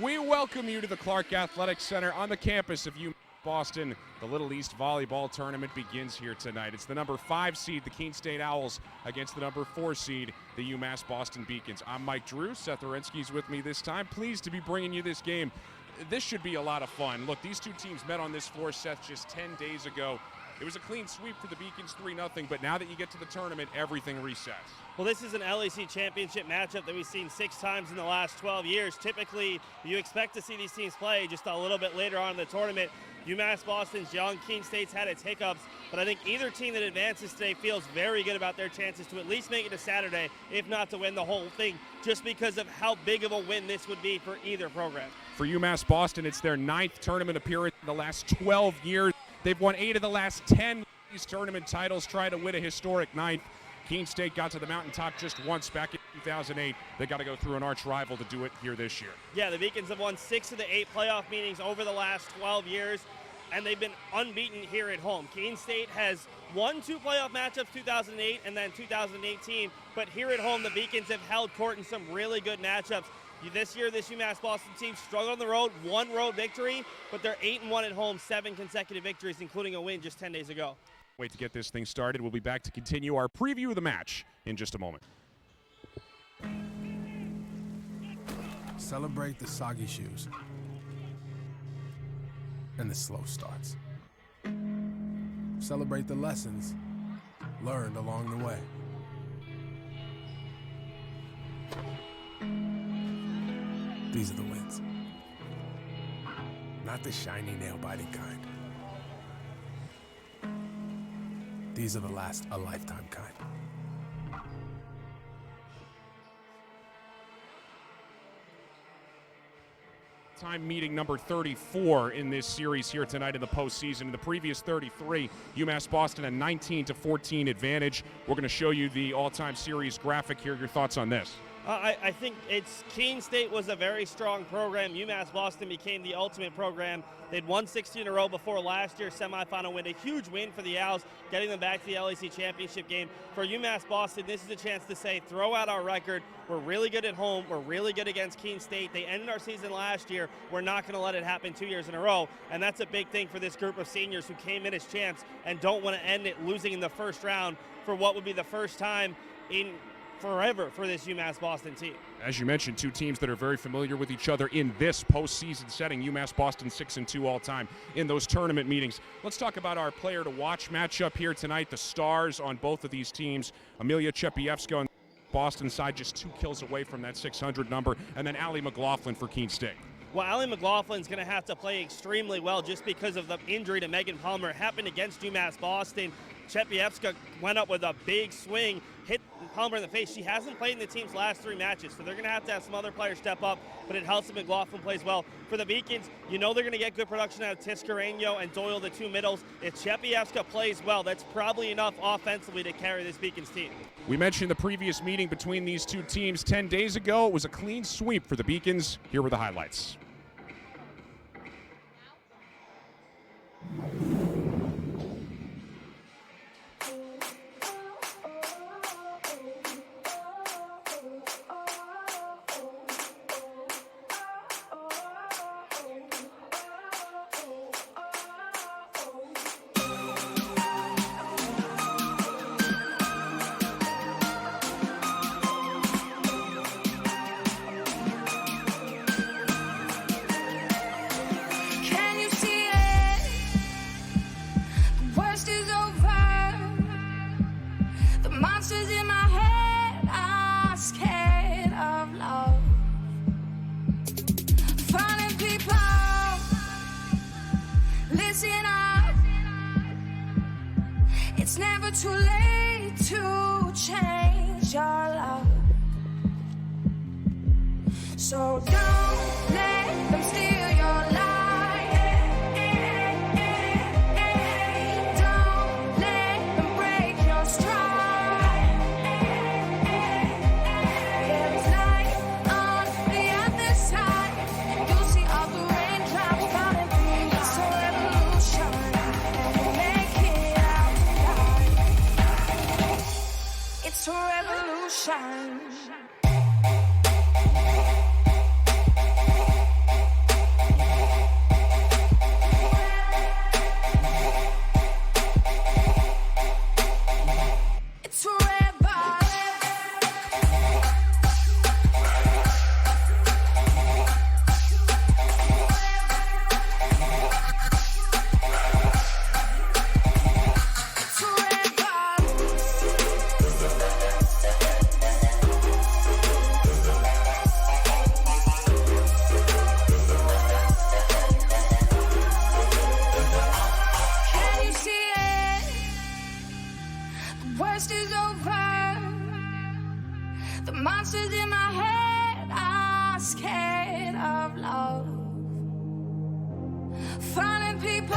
We welcome you to the Clark Athletic Center on the campus of UMass Boston. The Little East Volleyball tournament begins here tonight. It's the number 5 seed, the Keene State Owls, against the number 4 seed, the UMass Boston Beacons. I'm Mike Drew. Seth Orensky's with me this time. Pleased to be bringing you this game. This should be a lot of fun. Look, these two teams met on this floor, Seth, just 10 days ago. It was a clean sweep for the Beacons, 3-0, but now that you get to the tournament, everything resets. Well, this is an LEC championship matchup that we've seen 6 times in the last 12 years. Typically, you expect to see these teams play just a little bit later on in the tournament. UMass Boston's young, Keene State's had its hiccups, but I think either team that advances today feels very good about their chances to at least make it to Saturday, if not to win the whole thing, just because of how big of a win this would be for either program. For UMass Boston, it's their 9th tournament appearance in the last 12 years. They've won 8 of the last 10 of these tournament titles, trying to win a historic 9th. Keene State got to the mountaintop just once back in 2008. They got to go through an arch rival to do it here this year. Yeah, the Beacons have won 6 of the 8 playoff meetings over the last 12 years, and they've been unbeaten here at home. Keene State has won 2 playoff matchups, 2008 and then 2018, but here at home, the Beacons have held court in some really good matchups. This year, this UMass Boston team struggled on the road, 1 road victory, but they're 8-1 at home, 7 consecutive victories, including a win just 10 days ago. Wait to get this thing started. We'll be back to continue our preview of the match in just a moment. Celebrate the soggy shoes and the slow starts. Celebrate the lessons learned along the way. These are the wins. Not the shiny, nail-biting kind. These are the last a lifetime kind. Time meeting number 34 in this series here tonight in the postseason. In the previous 33, UMass Boston a 19-14 advantage. We're going to show you the all-time series graphic here. Your thoughts on this? I think Keene State was a very strong program. UMass Boston became the ultimate program. They'd won 16 in a row before last year's semifinal win. A huge win for the Owls, getting them back to the LEC championship game. For UMass Boston, this is a chance to say, throw out our record. We're really good at home. We're really good against Keene State. They ended our season last year. We're not going to let it happen 2 years in a row. And that's a big thing for this group of seniors who came in as champs and don't want to end it losing in the first round for what would be the first time in forever for this UMass Boston team. As you mentioned, 2 teams that are very familiar with each other in this postseason setting. UMass Boston 6-2 all time in those tournament meetings. Let's talk about our player to watch matchup here tonight. The stars on both of these teams. Emilia Czapiewska on Boston side, just 2 kills away from that 600 number, and then Allie McLaughlin for Keene State. Well, Allie McLaughlin's going to have to play extremely well just because of the injury to Megan Palmer. It happened against UMass Boston. Czapiewska went up with a big swing, hit Palmer in the face. She hasn't played in the team's last 3 matches, so they're going to have some other players step up, but it helps that McLaughlin plays well. For the Beacons, you know they're going to get good production out of Tiscareño and Doyle, the 2 middles. If Czapiewska plays well, that's probably enough offensively to carry this Beacons team. We mentioned the previous meeting between these 2 teams 10 days ago. It was a clean sweep for the Beacons. Here were the highlights. It's never too late to change your love. So don't let them steal your life. Don't let them break your stride. There's light on the other side. You'll see all the raindrops falling through. It's a revolution, and we'll make it out alive. It's a revolution. falling people,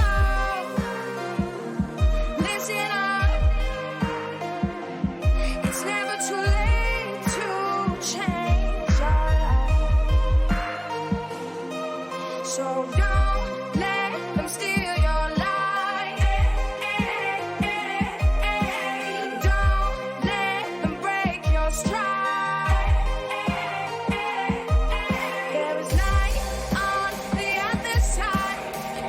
listen up. It's never too late to change your life. So don't let them steal your life. Don't let them break your stride. There is light on the other side.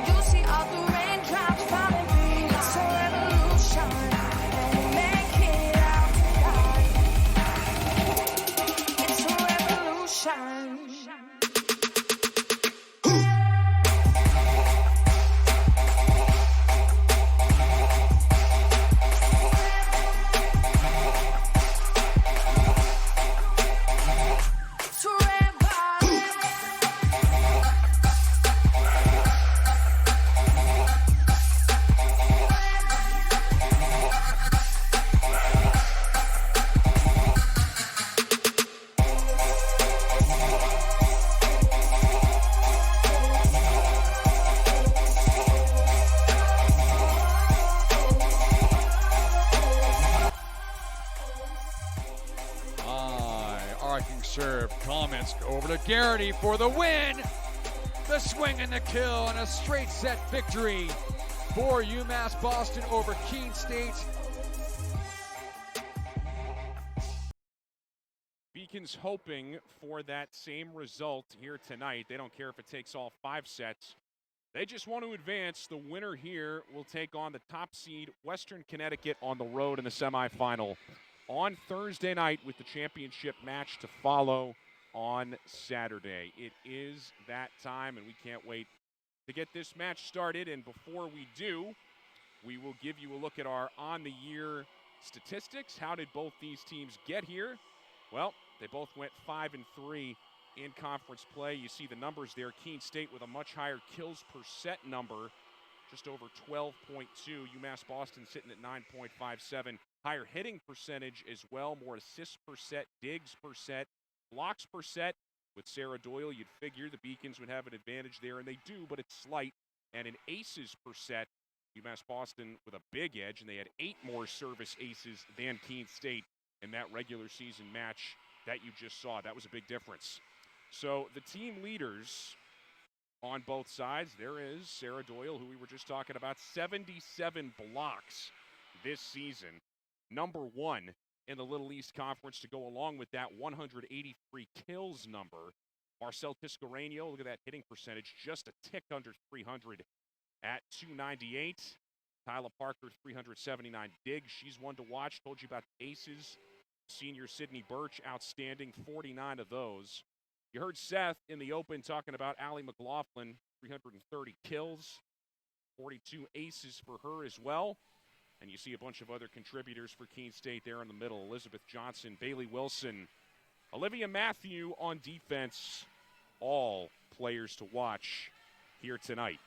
You'll see all the raindrops falling through. It's a revolution, and we'll make it out alive. It's a revolution. Arcing serve. Comments over to Garrity for the win. The swing and the kill and a straight set victory for UMass Boston over Keene State. Beacons hoping for that same result here tonight. They don't care if it takes all 5 sets. They just want to advance. The winner here will take on the top seed Western Connecticut on the road in the semifinal on Thursday night, with the championship match to follow on Saturday. It is that time, and we can't wait to get this match started. And before we do, we will give you a look at our on-the-year statistics. How did both these teams get here? Well, they both went 5-3 in conference play. You see the numbers there. Keene State with a much higher kills per set number, just over 12.2. UMass Boston sitting at 9.57. Higher hitting percentage as well, more assists per set, digs per set, blocks per set. With Sarah Doyle, you'd figure the Beacons would have an advantage there, and they do, but it's slight. And in aces per set, UMass Boston with a big edge, and they had 8 more service aces than Keene State in that regular season match that you just saw. That was a big difference. So the team leaders on both sides, there is Sarah Doyle, who we were just talking about, 77 blocks this season. Number 1 in the Little East Conference to go along with that 183 kills number. Marcel Tiscareño, look at that hitting percentage, just a tick under 300 at 298. Tyler Parker, 379 digs. She's one to watch. Told you about the aces. Senior Sydney Birch, outstanding, 49 of those. You heard Seth in the open talking about Allie McLaughlin, 330 kills, 42 aces for her as well. And you see a bunch of other contributors for Keene State there in the middle. Elizabeth Johnson, Bailey Wilson, Olivia Matthew on defense. All players to watch here tonight.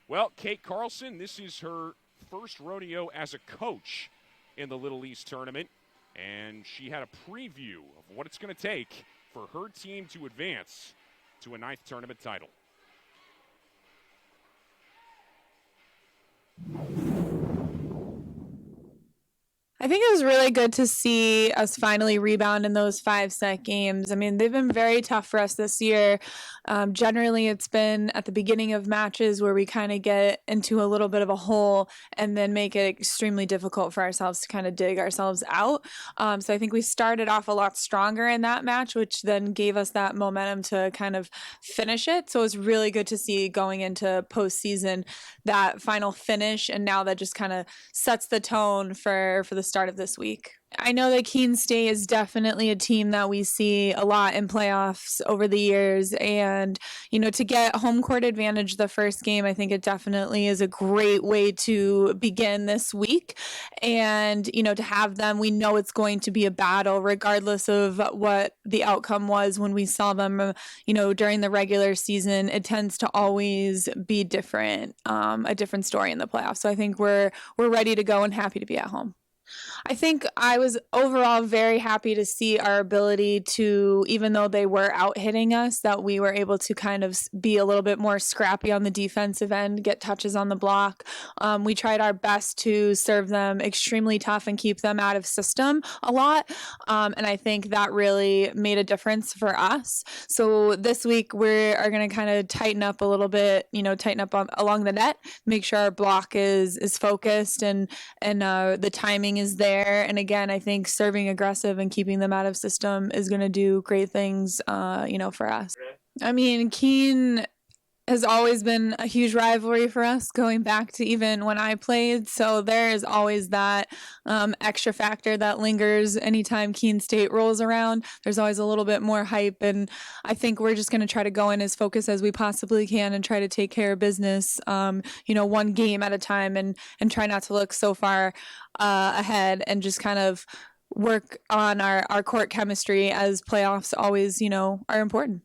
Well, Kate Carlson, this is her first rodeo as a coach in the Little East tournament. And she had a preview of what it's going to take for her team to advance to a 9th tournament title. I think it was really good to see us finally rebound in those 5-set games. I mean, they've been very tough for us this year. Generally, it's been at the beginning of matches where we kind of get into a little bit of a hole and then make it extremely difficult for ourselves to kind of dig ourselves out. So I think we started off a lot stronger in that match, which then gave us that momentum to kind of finish it. So it was really good to see going into postseason that final finish, and now that just kind of sets the tone for the start of this week. I know that Keene State is definitely a team that we see a lot in playoffs over the years. And, you know, to get home court advantage the first game, I think it definitely is a great way to begin this week. And, you know, to have them, we know it's going to be a battle regardless of what the outcome was when we saw them, you know, during the regular season. It tends to always be different, a different story in the playoffs. So I think we're ready to go and happy to be at home. I think I was overall very happy to see our ability to, even though they were out hitting us, that we were able to kind of be a little bit more scrappy on the defensive end, get touches on the block. We tried our best to serve them extremely tough and keep them out of system a lot. And I think that really made a difference for us. So this week we are going to kind of tighten up a little bit, tighten up along the net, make sure our block is focused and the timing is there. And again, I think serving aggressive and keeping them out of system is going to do great things, for us. I mean, Keene has always been a huge rivalry for us, going back to even when I played. So there is always that extra factor that lingers anytime Keene State rolls around. There's always a little bit more hype, and I think we're just going to try to go in as focused as we possibly can and try to take care of business, one game at a time, and try not to look so far ahead, and just kind of work on our court chemistry, as playoffs always, are important.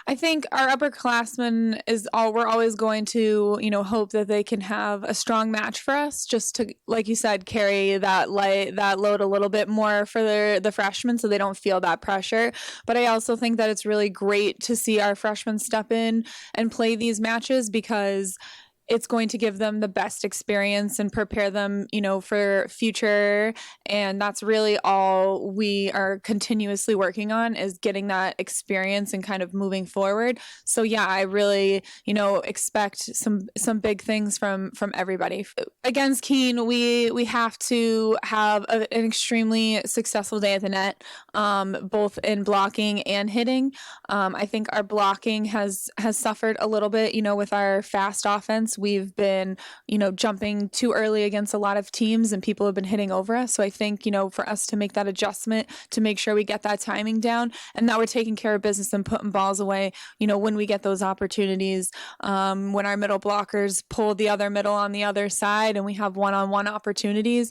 I think our upperclassmen we're always going to, hope that they can have a strong match for us, just to, like you said, carry that load a little bit more for the freshmen so they don't feel that pressure. But I also think that it's really great to see our freshmen step in and play these matches, because it's going to give them the best experience and prepare them, for future. And that's really all we are continuously working on, is getting that experience and kind of moving forward. So yeah, I really, expect some big things from everybody. Against Keene, we have to have an extremely successful day at the net, both in blocking and hitting. I think our blocking has suffered a little bit, with our fast offense. We've been, jumping too early against a lot of teams, and people have been hitting over us. So I think, for us to make that adjustment, to make sure we get that timing down, and that we're taking care of business and putting balls away, when we get those opportunities, when our middle blockers pull the other middle on the other side and we have one-on-one opportunities,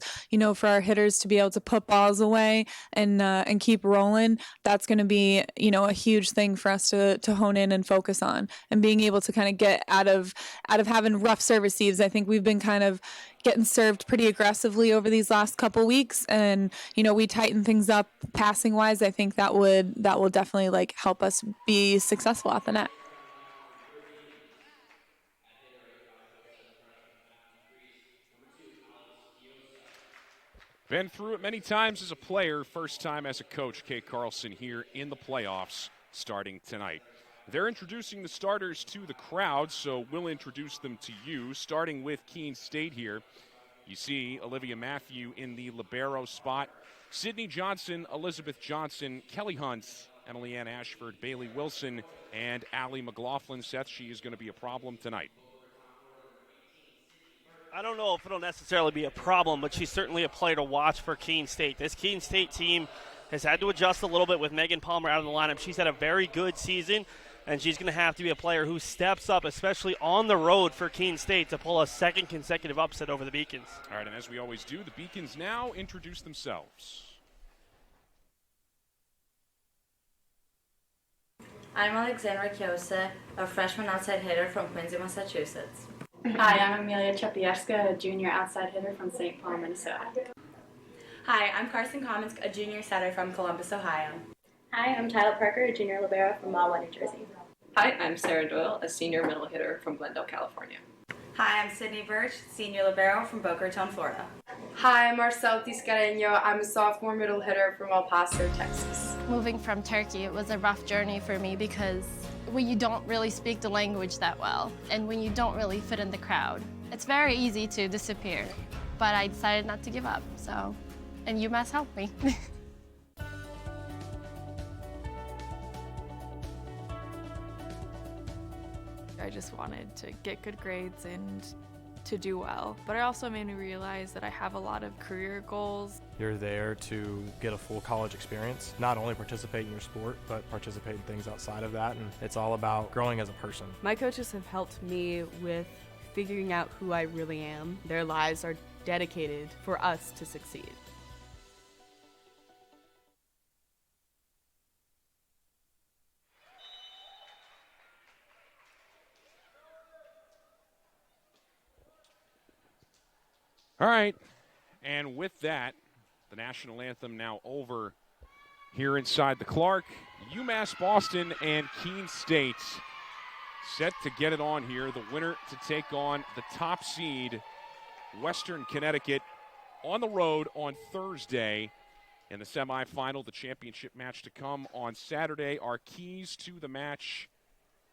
for our hitters to be able to put balls away and keep rolling. That's going to be, a huge thing for us to hone in and focus on, and being able to kind of get out of having rough serve receives. I think we've been kind of getting served pretty aggressively over these last couple weeks, and we tighten things up passing wise. I think that will definitely help us be successful at the net. Been through it many times as a player, first time as a coach. Kate Carlson here in the playoffs starting tonight. They're introducing the starters to the crowd, so we'll introduce them to you, starting with Keene State here. You see Olivia Matthew in the libero spot. Sydney Johnson, Elizabeth Johnson, Kelly Hunt, Emily Ann Ashford, Bailey Wilson, and Allie McLaughlin. Seth, she is going to be a problem tonight. I don't know if it'll necessarily be a problem, but she's certainly a player to watch for Keene State. This Keene State team has had to adjust a little bit with Megan Palmer out of the lineup. She's had a very good season, and she's going to have to be a player who steps up, especially on the road for Keene State, to pull a second consecutive upset over the Beacons. All right, and as we always do, the Beacons now introduce themselves. I'm Alexandra Kiosa, a freshman outside hitter from Quincy, Massachusetts. Hi, I'm Emilia Czapiewska, a junior outside hitter from St. Paul, Minnesota. Hi, I'm Carson Commons, a junior setter from Columbus, Ohio. Hi, I'm Tyler Parker, a junior libero from Mahwah, New Jersey. Hi, I'm Sarah Doyle, a senior middle hitter from Glendale, California. Hi, I'm Sydney Birch, senior libero from Boca Raton, Florida. Hi, I'm Marcel Tiscareño. I'm a sophomore middle hitter from El Paso, Texas. Moving from Turkey, it was a rough journey for me because when you don't really speak the language that well and when you don't really fit in the crowd, it's very easy to disappear. But I decided not to give up, and UMass helped me. I just wanted to get good grades and to do well, but it also made me realize that I have a lot of career goals. You're there to get a full college experience, not only participate in your sport, but participate in things outside of that, and it's all about growing as a person. My coaches have helped me with figuring out who I really am. Their lives are dedicated for us to succeed. All right, and with that, The national anthem now over here inside the Clark. UMass Boston and Keene State set to get it on here. The winner to take on the top seed, Western Connecticut, on the road on Thursday in the semifinal. The championship match to come on Saturday. Our keys to the match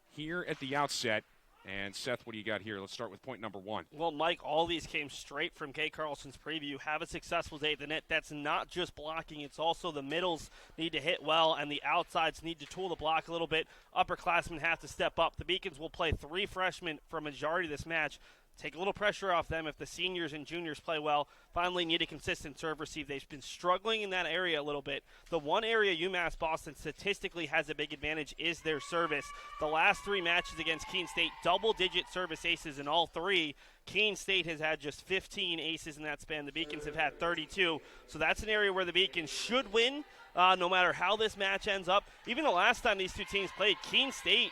here at the outset. And Seth, what do you got here? Let's start with point number one. Well, Mike, all these came straight from Kay Carlson's preview. Have a successful day at the net. That's not just blocking. It's also the middles need to hit well, and the outsides need to tool the block a little bit. Upperclassmen have to step up. The Beacons will play 3 freshmen for a majority of this match. Take a little pressure off them if the seniors and juniors play well. Finally, need a consistent serve receive. They've been struggling in that area a little bit. The one area UMass Boston statistically has a big advantage is their service. The last 3 matches against Keene State, double-digit service aces in all 3. Keene State has had just 15 aces in that span. The Beacons have had 32. So that's an area where the Beacons should win no matter how this match ends up. Even the last time these two teams played, Keene State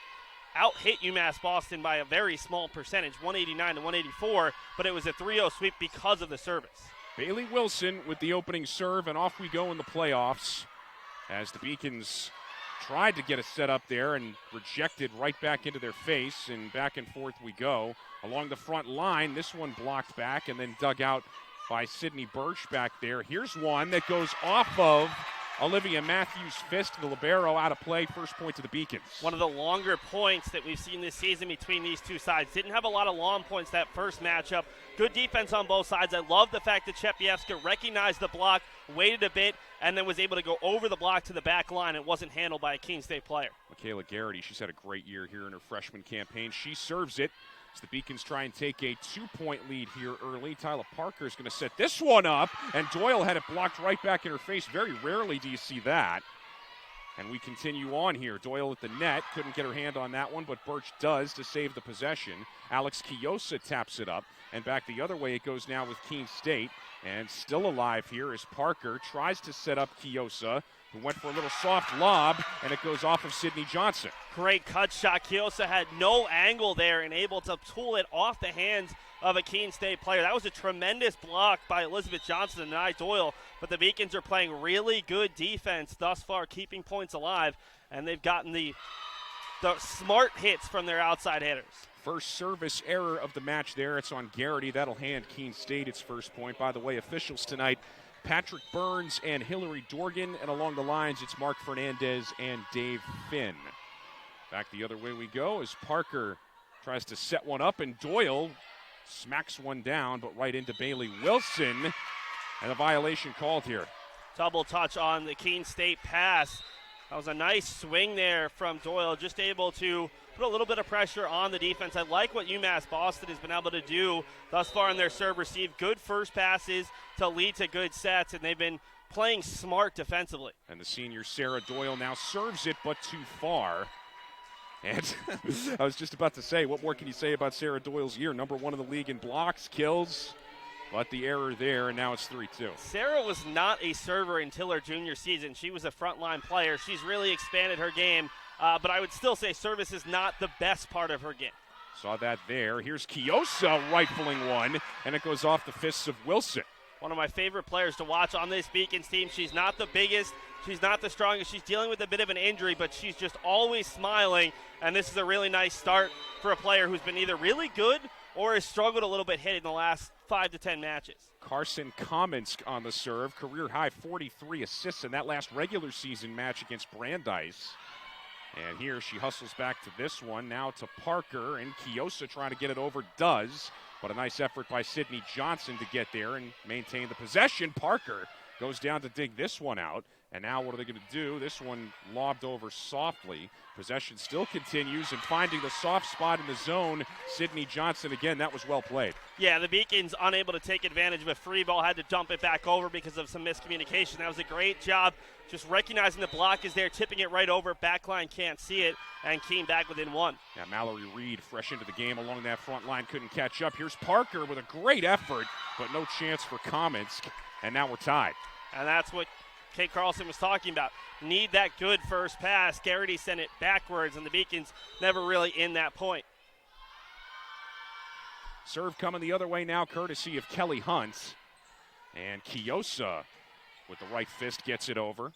out-hit UMass Boston by a very small percentage, 189 to 184, but it was a 3-0 sweep because of the service. Bailey Wilson with the opening serve, and off we go in the playoffs as the Beacons tried to get a set up there and rejected right back into their face, and back and forth we go. Along the front line, this one blocked back and then dug out by Sydney Birch back there. Here's one that goes off of Olivia Matthews' fist, the libero, out of play. First point to the Beacons. One of the longer points that we've seen this season between these two sides. Didn't have a lot of long points that first matchup. Good defense on both sides. I love the fact that Czapiewska recognized the block, waited a bit, and then was able to go over the block to the back line. It wasn't handled by a Keene State player. Michaela Garrity, she's had a great year here in her freshman campaign. She serves it as the Beacons try and take a 2-point lead here early. Tyler Parker is going to set this one up, and Doyle had it blocked right back in her face. Very rarely do you see that. And we continue on here. Doyle at the net. Couldn't get her hand on that one, but Birch does to save the possession. Alex Kiosa taps it up, and back the other way it goes now with Keene State. And still alive here is Parker. Tries to set up Kiosa, who went for a little soft lob, and it goes off of Sydney Johnson. Great cut shot. Kiosa had no angle there and able to tool it off the hands of a Keene State player. That was a tremendous block by Elizabeth Johnson and Nye Doyle, but the Beacons are playing really good defense thus far, keeping points alive, and they've gotten the smart hits from their outside hitters. First service error of the match there. It's on Garrity. That'll hand Keene State its first point. By the way, officials tonight, Patrick Burns and Hillary Dorgan, and along the lines, it's Mark Fernandez and Dave Finn. Back the other way we go as Parker tries to set one up, and Doyle smacks one down, but right into Bailey Wilson, and a violation called here. Double touch on the Keene State pass. That was a nice swing there from Doyle, just able to put a little bit of pressure on the defense. I like what UMass Boston has been able to do thus far in their serve receive. Good first passes to lead to good sets, and they've been playing smart defensively. And the senior Sarah Doyle now serves it, but too far. And I was just about to say, what more can you say about Sarah Doyle's year? Number 1 in the league in blocks, kills, but the error there, and now it's 3-2. Sarah was not a server until her junior season. She was a frontline player. She's really expanded her game, but I would still say service is not the best part of her game. Saw that there. Here's Kiosa rifling one, and it goes off the fists of Wilson. One of my favorite players to watch on this Beacons team. She's not the biggest. She's not the strongest. She's dealing with a bit of an injury, but she's just always smiling, and this is a really nice start for a player who's been either really good or has struggled a little bit hitting the last 5 to 10 matches. Carson Kamensk on the serve. Career high 43 assists in that last regular season match against Brandeis. And here she hustles back to this one. Now to Parker, and Kiosa trying to get it over, does. But a nice effort by Sydney Johnson to get there and maintain the possession. Parker goes down to dig this one out. And now what are they going to do? This one lobbed over softly. Possession still continues, and finding the soft spot in the zone, Sydney Johnson again. That was well played. Yeah, the Beacons unable to take advantage of a free ball, had to dump it back over because of some miscommunication. That was a great job just recognizing the block is there, tipping it right over. Backline can't see it, and Keene back within 1. Yeah, Mallory Reed fresh into the game along that front line, couldn't catch up. Here's Parker with a great effort, but no chance for Kamensk, and now we're tied. And that's what Kate Carlson was talking about. Need that good first pass. Garrity sent it backwards, and the Beacons never really in that point. Serve coming the other way now, courtesy of Kelly Hunt. And Kiosa with the right fist gets it over.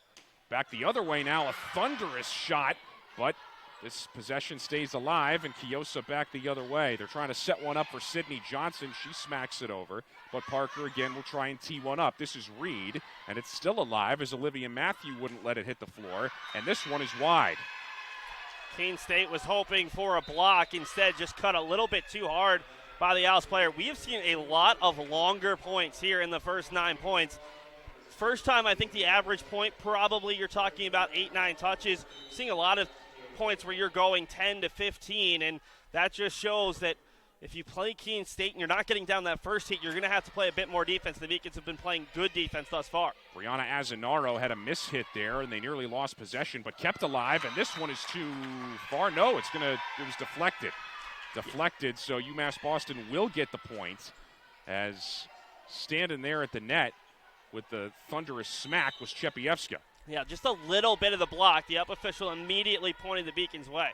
Back the other way now, a thunderous shot, but this possession stays alive, and Kiosa back the other way. They're trying to set one up for Sydney Johnson. She smacks it over, but Parker again will try and tee one up. This is Reed, and it's still alive as Olivia Matthew wouldn't let it hit the floor, and this one is wide. Keene State was hoping for a block, instead just cut a little bit too hard by the Owls player. We have seen a lot of longer points here in the first 9 points. First time, I think the average point, probably you're talking about 8-9 touches. Seeing a lot of points where you're going 10 to 15, and that just shows that if you play Keene State and you're not getting down that first heat, you're going to have to play a bit more defense. The Beacons have been playing good defense thus far. Brianna Azzanaro had a miss hit there, and they nearly lost possession, but kept alive, and this one is too far. No, it was deflected. Deflected, so UMass Boston will get the point, as standing there at the net with the thunderous smack was Czapiewska. Yeah, just a little bit of the block. The up official immediately pointed the Beacons' way.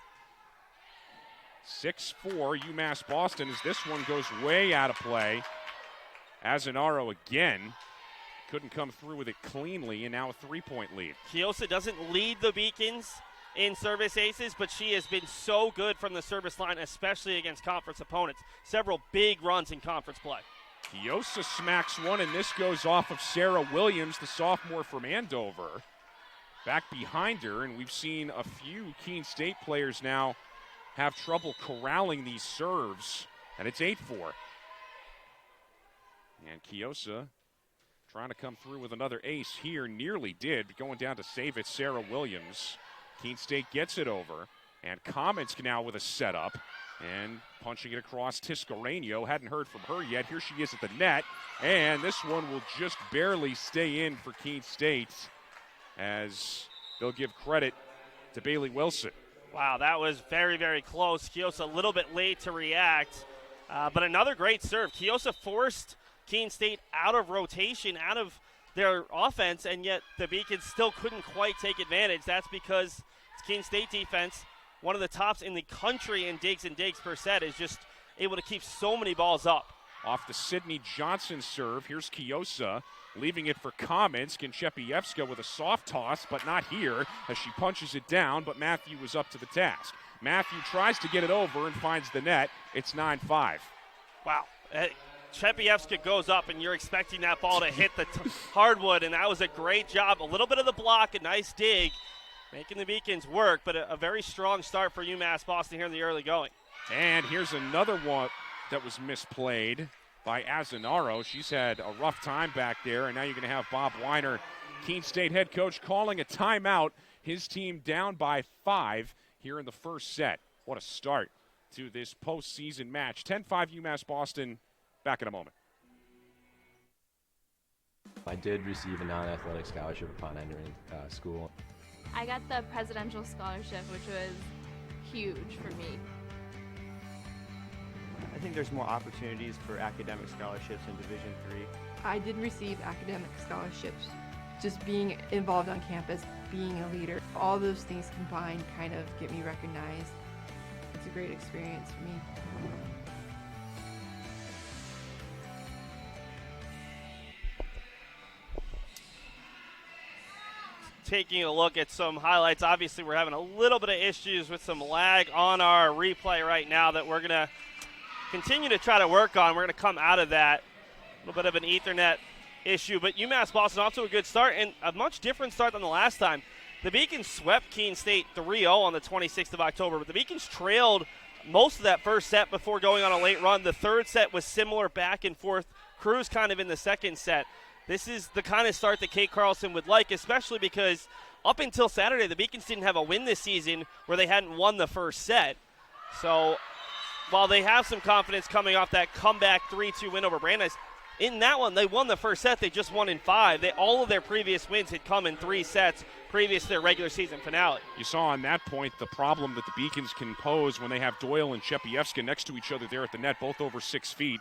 6-4 UMass Boston as this one goes way out of play. Azzanaro again couldn't come through with it cleanly, and now a 3-point lead. Kiosa doesn't lead the Beacons in service aces, but she has been so good from the service line, especially against conference opponents. Several big runs in conference play. Kiosa smacks one, and this goes off of Sarah Williams, the sophomore from Andover. Back behind her, and we've seen a few Keene State players now have trouble corralling these serves, and it's 8-4. And Kiosa trying to come through with another ace here, nearly did, going down to save it, Sarah Williams. Keene State gets it over, and Kamensk now with a setup, and punching it across Tiscareño. Hadn't heard from her yet. Here she is at the net, and this one will just barely stay in for Keene State, as they'll give credit to Bailey Wilson. Wow, that was very, very close. Kiosa a little bit late to react, but another great serve. Kiosa forced Keene State out of rotation, out of their offense, and yet the Beacons still couldn't quite take advantage. That's because it's Keene State defense, one of the tops in the country in digs and digs per set, is just able to keep so many balls up. Off the Sydney Johnson serve, here's Kiosa, leaving it for Kamensk, and Czapiewska with a soft toss, but not here, as she punches it down, but Matthew was up to the task. Matthew tries to get it over and finds the net. It's 9-5. Wow. Czapiewska goes up, and you're expecting that ball to hit the hardwood, and that was a great job. A little bit of the block, a nice dig, making the Beacons work, but a very strong start for UMass Boston here in the early going. And here's another one that was misplayed by Azzanaro. She's had a rough time back there, and now you're going to have Bob Weiner, Keene State head coach, calling a timeout. His team down by 5 here in the first set. What a start to this postseason match. 10-5 UMass Boston. Back in a moment. I did receive a non-athletic scholarship upon entering school. I got the presidential scholarship, which was huge for me. I think there's more opportunities for academic scholarships in Division III. I did receive academic scholarships. Just being involved on campus, being a leader, all those things combined kind of get me recognized. It's a great experience for me. Taking a look at some highlights. Obviously, we're having a little bit of issues with some lag on our replay right now that we're going to continue to try to work on. We're going to come out of that. A little bit of an Ethernet issue, but UMass Boston off to a good start, and a much different start than the last time. The Beacons swept Keene State 3-0 on the 26th of October, but the Beacons trailed most of that first set before going on a late run. The third set was similar back and forth. Cruz kind of in the second set. This is the kind of start that Kate Carlson would like, especially because up until Saturday, the Beacons didn't have a win this season where they hadn't won the first set. So while they have some confidence coming off that comeback 3-2 win over Brandeis, in that one, they won the first set. They just won in 5. All of their previous wins had come in 3 sets previous to their regular season finale. You saw on that point the problem that the Beacons can pose when they have Doyle and Czapiewska next to each other there at the net, both over 6 feet,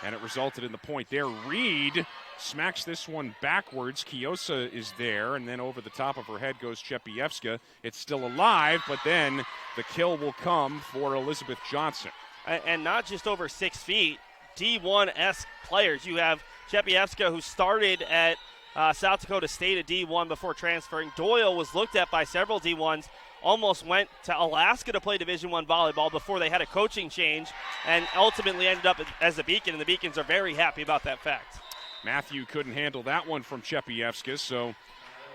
and it resulted in the point there. Reed smacks this one backwards. Kiosa is there, and then over the top of her head goes Czapiewska. It's still alive, but then the kill will come for Elizabeth Johnson. And not just over 6 feet, D1-esque players. You have Czapiewska, who started at South Dakota State a D1 before transferring. Doyle was looked at by several D1s, almost went to Alaska to play Division I volleyball before they had a coaching change, and ultimately ended up as a Beacon, and the Beacons are very happy about that fact. Matthew couldn't handle that one from Czapiewska, so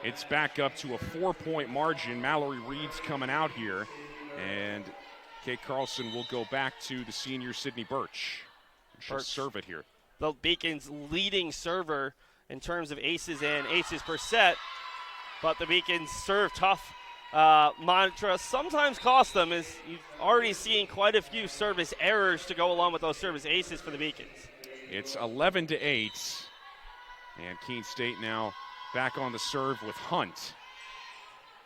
it's back up to a 4-point margin. Mallory Reed's coming out here, and Kate Carlson will go back to the senior Sydney Birch. She'll serve it here. The Beacons' leading server in terms of aces and aces per set, but the Beacons serve tough mantra sometimes cost them, as you've already seen quite a few service errors to go along with those service aces for the Beacons. It's 11-8, and Keene State now back on the serve with Hunt.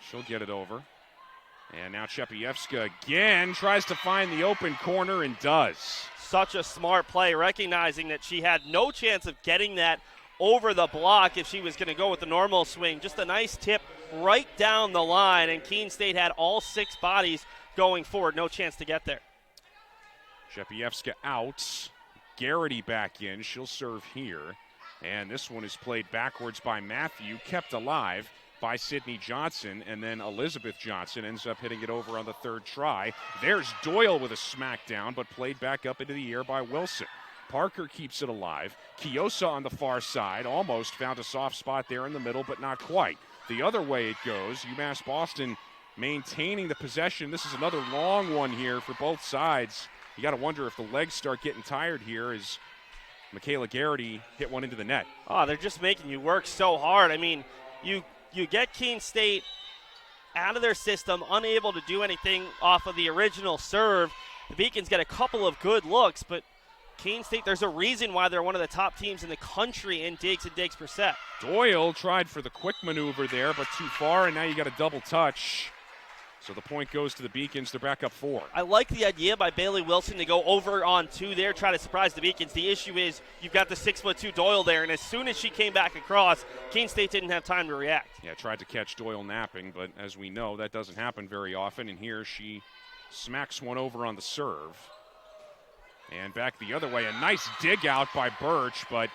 She'll get it over. And now Czapiewska again tries to find the open corner and does. Such a smart play, recognizing that she had no chance of getting that over the block if she was going to go with the normal swing. Just a nice tip right down the line, and Keene State had all 6 bodies going forward. No chance to get there. Czapiewska out. Garrity back in. She'll serve here. And this one is played backwards by Matthew, kept alive by Sydney Johnson, and then Elizabeth Johnson ends up hitting it over on the 3rd try. There's Doyle with a smackdown, but played back up into the air by Wilson. Parker keeps it alive. Kiosa on the far side almost found a soft spot there in the middle, but not quite. The other way it goes, UMass Boston maintaining the possession. This is another long one here for both sides. You got to wonder if the legs start getting tired here as Michaela Garrity hit one into the net. Oh, they're just making you work so hard. I mean, you get Keene State out of their system, unable to do anything off of the original serve. The Beacons get a couple of good looks, but Keene State, there's a reason why they're one of the top teams in the country in digs and digs per set. Doyle tried for the quick maneuver there, but too far, and now you got a double touch. So the point goes to the Beacons. They're back up 4. I like the idea by Bailey Wilson to go over on 2 there, try to surprise the Beacons. The issue is you've got the 6'2" Doyle there, and as soon as she came back across, Keene State didn't have time to react. Yeah, tried to catch Doyle napping, but as we know, that doesn't happen very often, and here she smacks one over on the serve. And back the other way, a nice dig out by Birch, but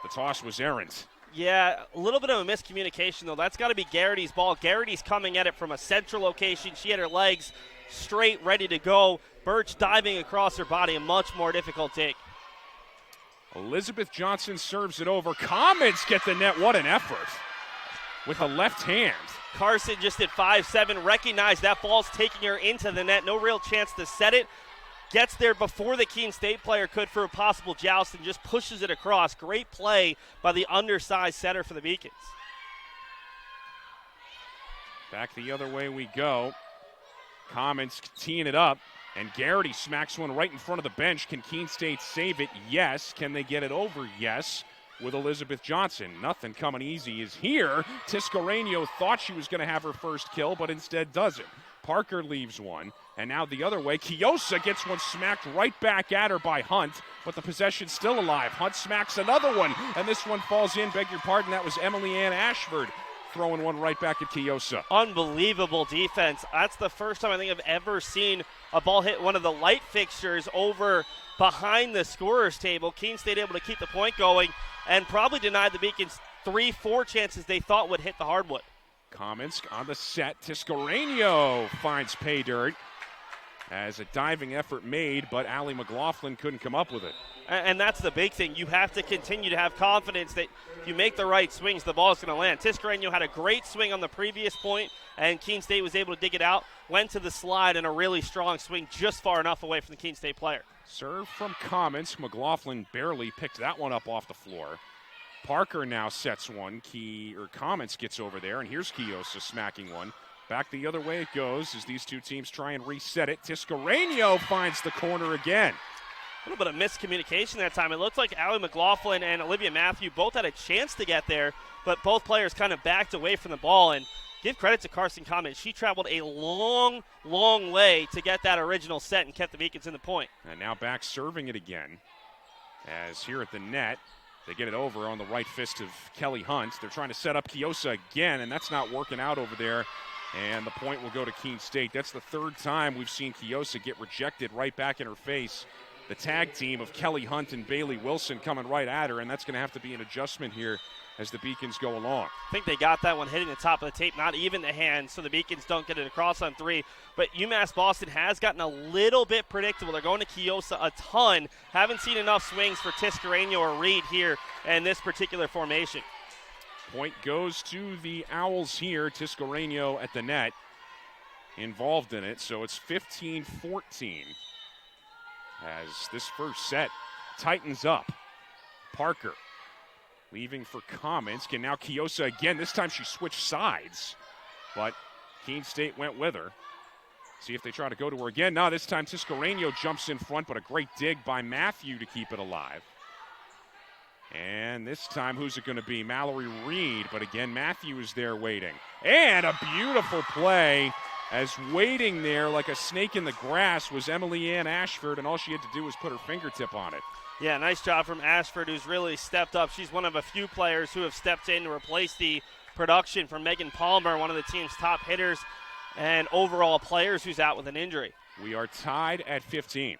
the toss was errant. Yeah, a little bit of a miscommunication, though. That's got to be Garrity's ball. Garrity's coming at it from a central location. She had her legs straight, ready to go. Birch diving across her body, a much more difficult dig. Elizabeth Johnson serves it over. Comets get the net. What an effort with a left hand. Carson just at 5'7", recognized that ball's taking her into the net. No real chance to set it. Gets there before the Keene State player could for a possible joust and just pushes it across. Great play by the undersized setter for the Beacons. Back the other way we go. Commons teeing it up, and Garrity smacks one right in front of the bench. Can Keene State save it? Yes. Can they get it over? Yes. With Elizabeth Johnson. Nothing coming easy is here. Tiscareño thought she was going to have her first kill, but instead doesn't. Parker leaves one, and now the other way. Kiosa gets one smacked right back at her by Hunt, but the possession's still alive. Hunt smacks another one, and this one falls in. Beg your pardon, that was Emily Ann Ashford throwing one right back at Kiosa. Unbelievable defense. That's the first time I think I've ever seen a ball hit one of the light fixtures over behind the scorer's table. Keene State able to keep the point going and probably denied the Beacons 3-4 chances they thought would hit the hardwood. Kamensk on the set. Tiscareño finds pay dirt as a diving effort made, but Allie McLaughlin couldn't come up with it. And that's the big thing. You have to continue to have confidence that if you make the right swings, the ball's going to land. Tiscareño had a great swing on the previous point, and Keene State was able to dig it out, went to the slide, and a really strong swing just far enough away from the Keene State player. Serve from Kamensk. McLaughlin barely picked that one up off the floor. Parker now sets one. Kamensk gets over there, and here's Kiosa smacking one. Back the other way it goes as these two teams try and reset it. Tiscareño finds the corner again. A little bit of miscommunication that time. It looked like Allie McLaughlin and Olivia Matthew both had a chance to get there, but both players kind of backed away from the ball. And give credit to Carson Kamensk. She traveled a long, long way to get that original set and kept the Beacons in the point. And now back serving it again. As here at the net, they get it over on the right fist of Kelly Hunt. They're trying to set up Kiosa again, and that's not working out over there. And the point will go to Keene State. That's the third time we've seen Kiosa get rejected right back in her face the tag team of Kelly Hunt and Bailey Wilson coming right at her, and that's going to have to be an adjustment here as the Beacons go along. I think they got that one hitting the top of the tape, not even the hand, so the Beacons don't get it across on three. But UMass Boston has gotten a little bit predictable. They're going to Keosa a ton. Haven't seen enough swings for Tiscareño or Reed here in this particular formation. Point goes to the Owls here. Tiscareño at the net, involved in it, so it's 15-14 as this first set tightens up. Parker leaving for Kamensk, and now Keosa again. This time she switched sides, but Keene State went with her. See if they try to go to her again. No, this time Tiscareño jumps in front, but a great dig by Matthew to keep it alive. And this time, who's it going to be? Mallory Reed, but again, Matthew is there waiting. And a beautiful play, as waiting there like a snake in the grass was Emily-Ann Ashford, and all she had to do was put her fingertip on it. Yeah, nice job from Ashford, who's really stepped up. She's one of a few players who have stepped in to replace the production from Megan Palmer, one of the team's top hitters and overall players who's out with an injury. We are tied at 15.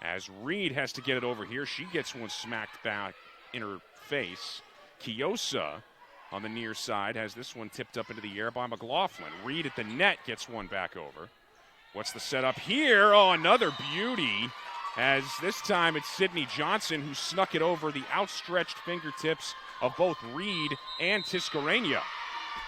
As Reed has to get it over here, she gets one smacked back in her face. Keosa on the near side has this one tipped up into the air by McLaughlin. Reed at the net gets one back over. What's the setup here? Oh, another beauty. As this time it's Sydney Johnson who snuck it over the outstretched fingertips of both Reed and Tiscareño.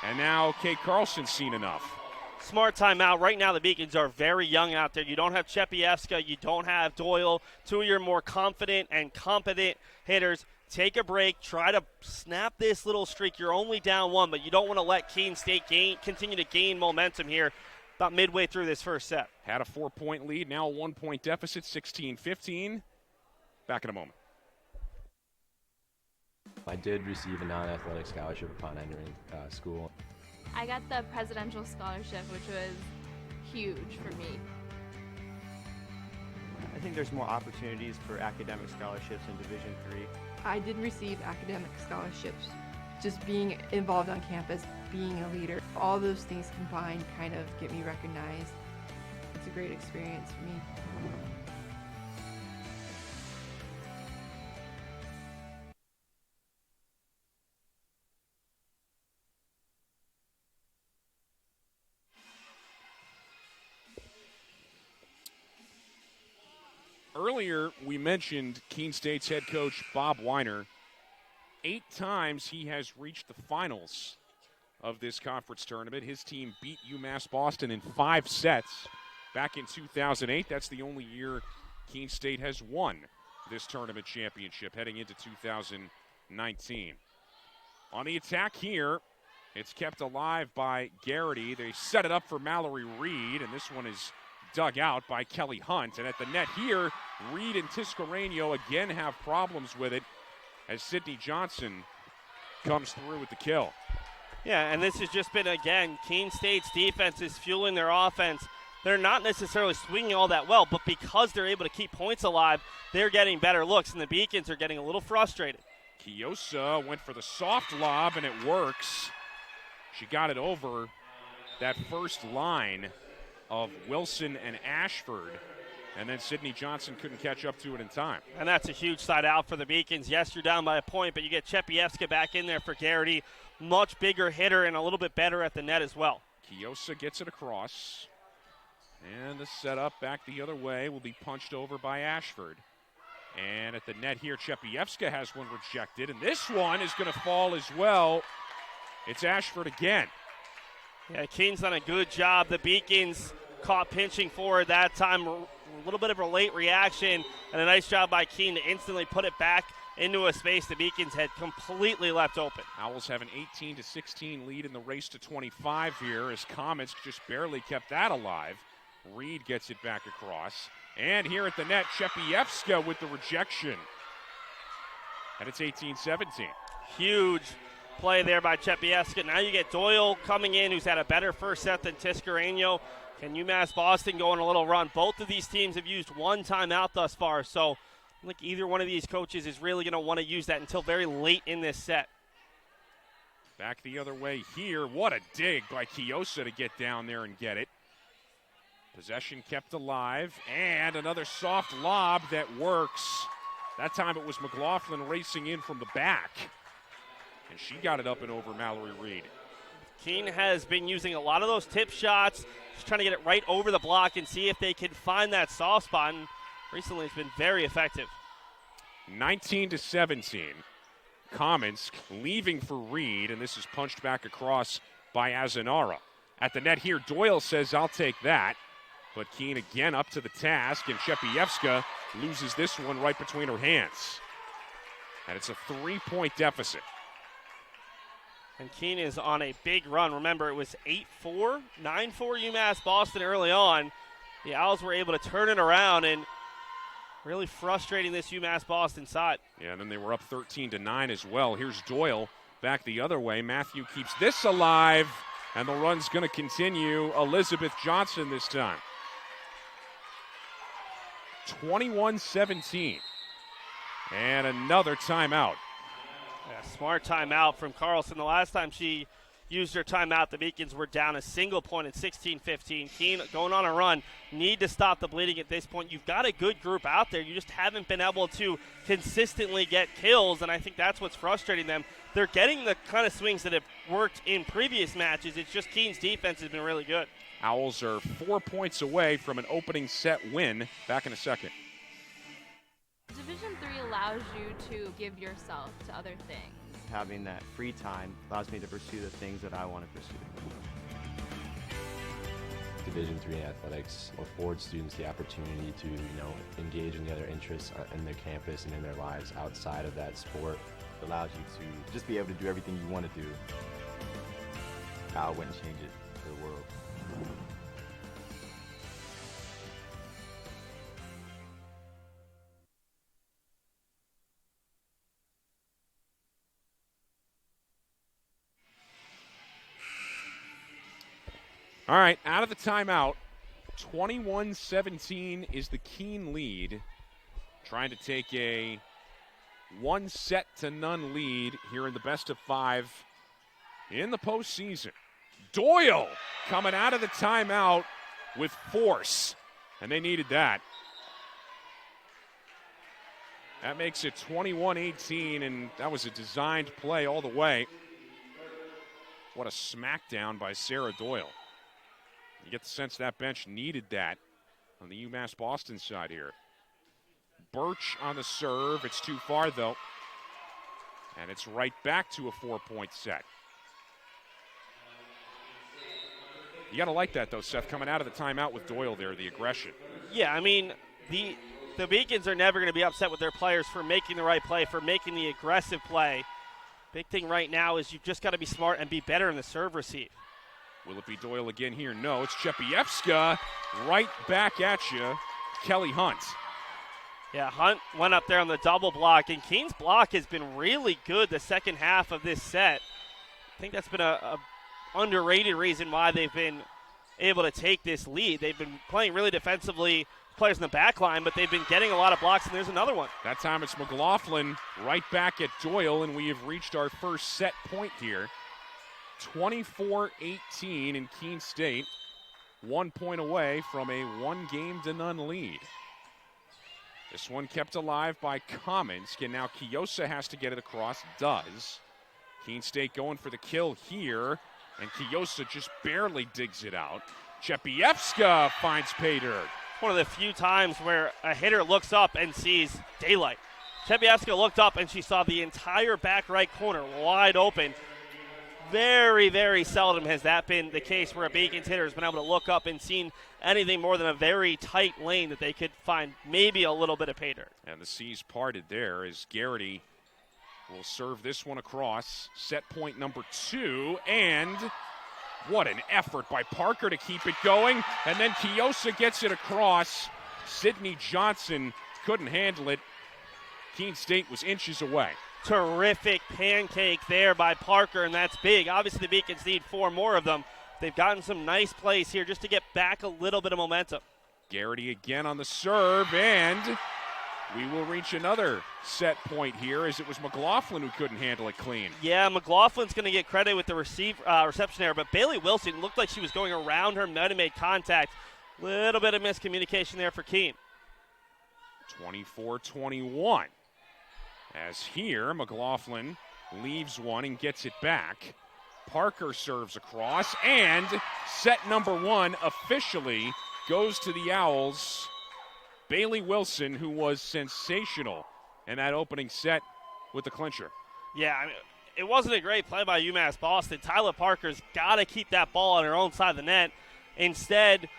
And now Kate Carlson's seen enough. Smart timeout. Right now the Beacons are very young out there. You don't have Czapiewska, you don't have Doyle, two of your more confident and competent hitters. Take a break, try to snap this little streak. You're only down one, but you don't want to let Keene State continue to gain momentum here about midway through this first set. Had a 4-point lead, now a 1-point deficit, 16-15. Back in a moment. I did receive a non-athletic scholarship upon entering school. I got the presidential scholarship, which was huge for me. I think there's more opportunities for academic scholarships in Division III. I did receive academic scholarships. Just being involved on campus, being a leader, all those things combined kind of get me recognized. It's a great experience for me. Earlier, we mentioned Keene State's head coach, Bob Weiner. 8 times he has reached the finals of this conference tournament. His team beat UMass Boston in 5 sets back in 2008. That's the only year Keene State has won this tournament championship heading into 2019. On the attack here, it's kept alive by Garrity. They set it up for Mallory Reed, and this one is dug out by Kelly Hunt. And at the net here, Reed and Tiscareño again have problems with it as Sydney Johnson comes through with the kill. Yeah, and this has just been, again, Keene State's defense is fueling their offense. They're not necessarily swinging all that well, but because they're able to keep points alive, they're getting better looks, and the Beacons are getting a little frustrated. Keosa went for the soft lob, and it works. She got it over that first line of Wilson and Ashford, and then Sydney Johnson couldn't catch up to it in time. And that's a huge side out for the Beacons. Yes, you're down by a point, but you get Czapiewska back in there for Garrity. Much bigger hitter and a little bit better at the net as well. Keosa gets it across. And the setup back the other way will be punched over by Ashford. And at the net here, Czapiewska has one rejected, and this one is going to fall as well. It's Ashford again. Yeah, Keene's done a good job. The Beacons caught pinching forward that time. A little bit of a late reaction, and a nice job by Keene to instantly put it back into a space the Beacons had completely left open. Owls have an 18-16 lead in the race to 25 here as Comets just barely kept that alive. Reed gets it back across. And here at the net, Czapiewska with the rejection. And it's 18-17. Huge play there by Czapiewska. Now you get Doyle coming in, who's had a better first set than Tiscareño. Can UMass Boston go on a little run? Both of these teams have used one timeout thus far, so I think either one of these coaches is really going to want to use that until very late in this set. Back the other way here. What a dig by Keosa to get down there and get it. Possession kept alive, and another soft lob that works. That time it was McLaughlin racing in from the back, and she got it up and over Mallory Reed. Keene has been using a lot of those tip shots, just trying to get it right over the block and see if they can find that soft spot, and recently it's been very effective. 19-17. Kamensk leaving for Reed, and this is punched back across by Azanara. At the net here, Doyle says, I'll take that. But Keene again up to the task, and Czapiewska loses this one right between her hands. And it's a 3-point deficit. And Keene is on a big run. Remember, it was 8-4, 9-4 UMass Boston early on. The Owls were able to turn it around and really frustrating this UMass Boston side. Yeah, and then they were up 13-9 as well. Here's Doyle back the other way. Matthew keeps this alive, and the run's going to continue. Elizabeth Johnson this time. 21-17. And another timeout. Yeah, smart timeout from Carlson. The last time she used her timeout, the Beacons were down a single point at 16-15. Keene going on a run. Need to stop the bleeding at this point. You've got a good group out there. You just haven't been able to consistently get kills, and I think that's what's frustrating them. They're getting the kind of swings that have worked in previous matches. It's just Keene's defense has been really good. Owls are 4 points away from an opening set win. Back in a second. Division III allows you to give yourself to other things. Having that free time allows me to pursue the things that I want to pursue. Division III athletics affords students the opportunity to, engage in the other interests in their campus and in their lives outside of that sport. It allows you to just be able to do everything you want to do. I wouldn't change it for the world. All right, out of the timeout, 21-17 is the Keene lead. Trying to take a 1-0 lead here in the best of 5 in the postseason. Doyle coming out of the timeout with force, and they needed that. That makes it 21-18, and that was a designed play all the way. What a smackdown by Sarah Doyle. You get the sense that bench needed that on the UMass Boston side here. Birch on the serve. It's too far, though. And it's right back to a 4-point set. You got to like that, though, Seth, coming out of the timeout with Doyle there, the aggression. Yeah, I mean, the Beacons are never going to be upset with their players for making the right play, for making the aggressive play. Big thing right now is you've just got to be smart and be better in the serve receive. Will it be Doyle again here? No, it's Czapiewska right back at you. Kelly Hunt. Yeah, Hunt went up there on the double block, and Keene's block has been really good the second half of this set. I think that's been a underrated reason why they've been able to take this lead. They've been playing really defensively, players in the back line, but they've been getting a lot of blocks, and there's another one. That time it's McLaughlin right back at Doyle, and we have reached our first set point here. 24-18 in Keene State, 1 point away from a 1-0 lead. This one kept alive by Kamensk, and now Kiosa has to get it across, does. Keene State going for the kill here, and Kiosa just barely digs it out. Czapiewska finds pay dirt. One of the few times where a hitter looks up and sees daylight. Czapiewska looked up and she saw the entire back right corner wide open. Very, very seldom has that been the case where a Beacons hitter has been able to look up and seen anything more than a very tight lane that they could find maybe a little bit of pay dirt. And the seas parted there as Garrity will serve this one across. Set point number 2, and what an effort by Parker to keep it going. And then Kiosa gets it across. Sydney Johnson couldn't handle it. Keene State was inches away. Terrific pancake there by Parker, and that's big. Obviously, the Beacons need 4 more of them. They've gotten some nice plays here just to get back a little bit of momentum. Garrity again on the serve, and we will reach another set point here as it was McLaughlin who couldn't handle it clean. Yeah, McLaughlin's going to get credit with the reception error, but Bailey Wilson looked like she was going around her, might have made contact. Little bit of miscommunication there for Keene. 24-21. As here, McLaughlin leaves one and gets it back. Parker serves across, and set number one officially goes to the Owls. Bailey Wilson, who was sensational in that opening set with the clincher. Yeah, I mean, it wasn't a great play by UMass Boston. Tyler Parker's got to keep that ball on her own side of the net. Instead,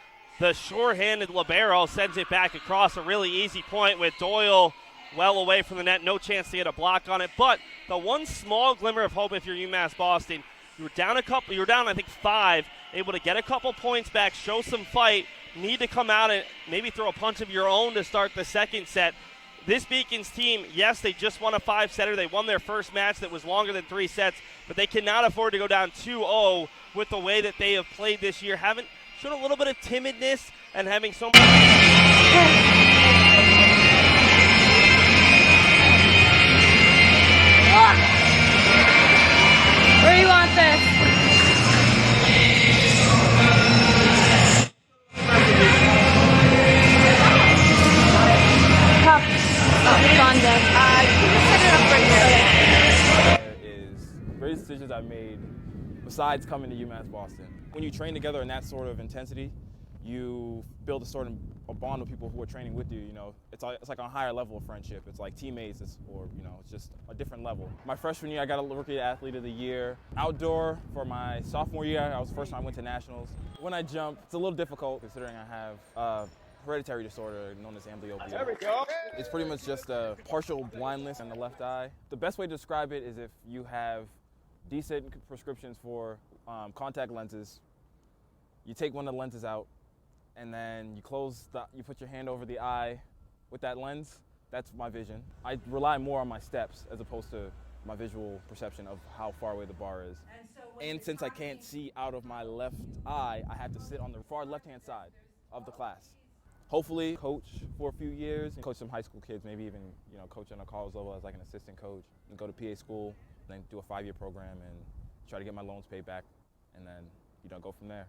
the sure-handed libero sends it back across a really easy point with Doyle well away from the net. No chance to get a block on it. But the one small glimmer of hope if you're UMass Boston, you were down I think 5, able to get a couple points back, show some fight, need to come out and maybe throw a punch of your own to start the second set. This Beacons team, yes, they just won a 5-setter. They won their first match that was longer than 3 sets, but they cannot afford to go down 2-0 with the way that they have played this year. Haven't shown a little bit of timidness and having so much. Where do you want this? Cup. Is great decisions I've made besides coming to UMass Boston. When you train together in that sort of intensity, you build a sort of a bond with people who are training with you. You know, it's like on a higher level of friendship. It's like teammates, it's just a different level. My freshman year, I got a Rookie Athlete of the Year. Outdoor for my sophomore year, I was the first time I went to nationals. When I jump, it's a little difficult considering I have a hereditary disorder known as amblyopia. There we go. It's pretty much just a partial blindness in the left eye. The best way to describe it is if you have decent prescriptions for contact lenses, you take one of the lenses out, and then you put your hand over the eye with that lens. That's my vision. I rely more on my steps as opposed to my visual perception of how far away the bar is. And since I can't see out of my left eye, I have to sit on the far left-hand side of the class. Hopefully coach for a few years, and coach some high school kids, maybe even coach on a college level as like an assistant coach, and go to PA school, then do a 5-year program and try to get my loans paid back, and then go from there.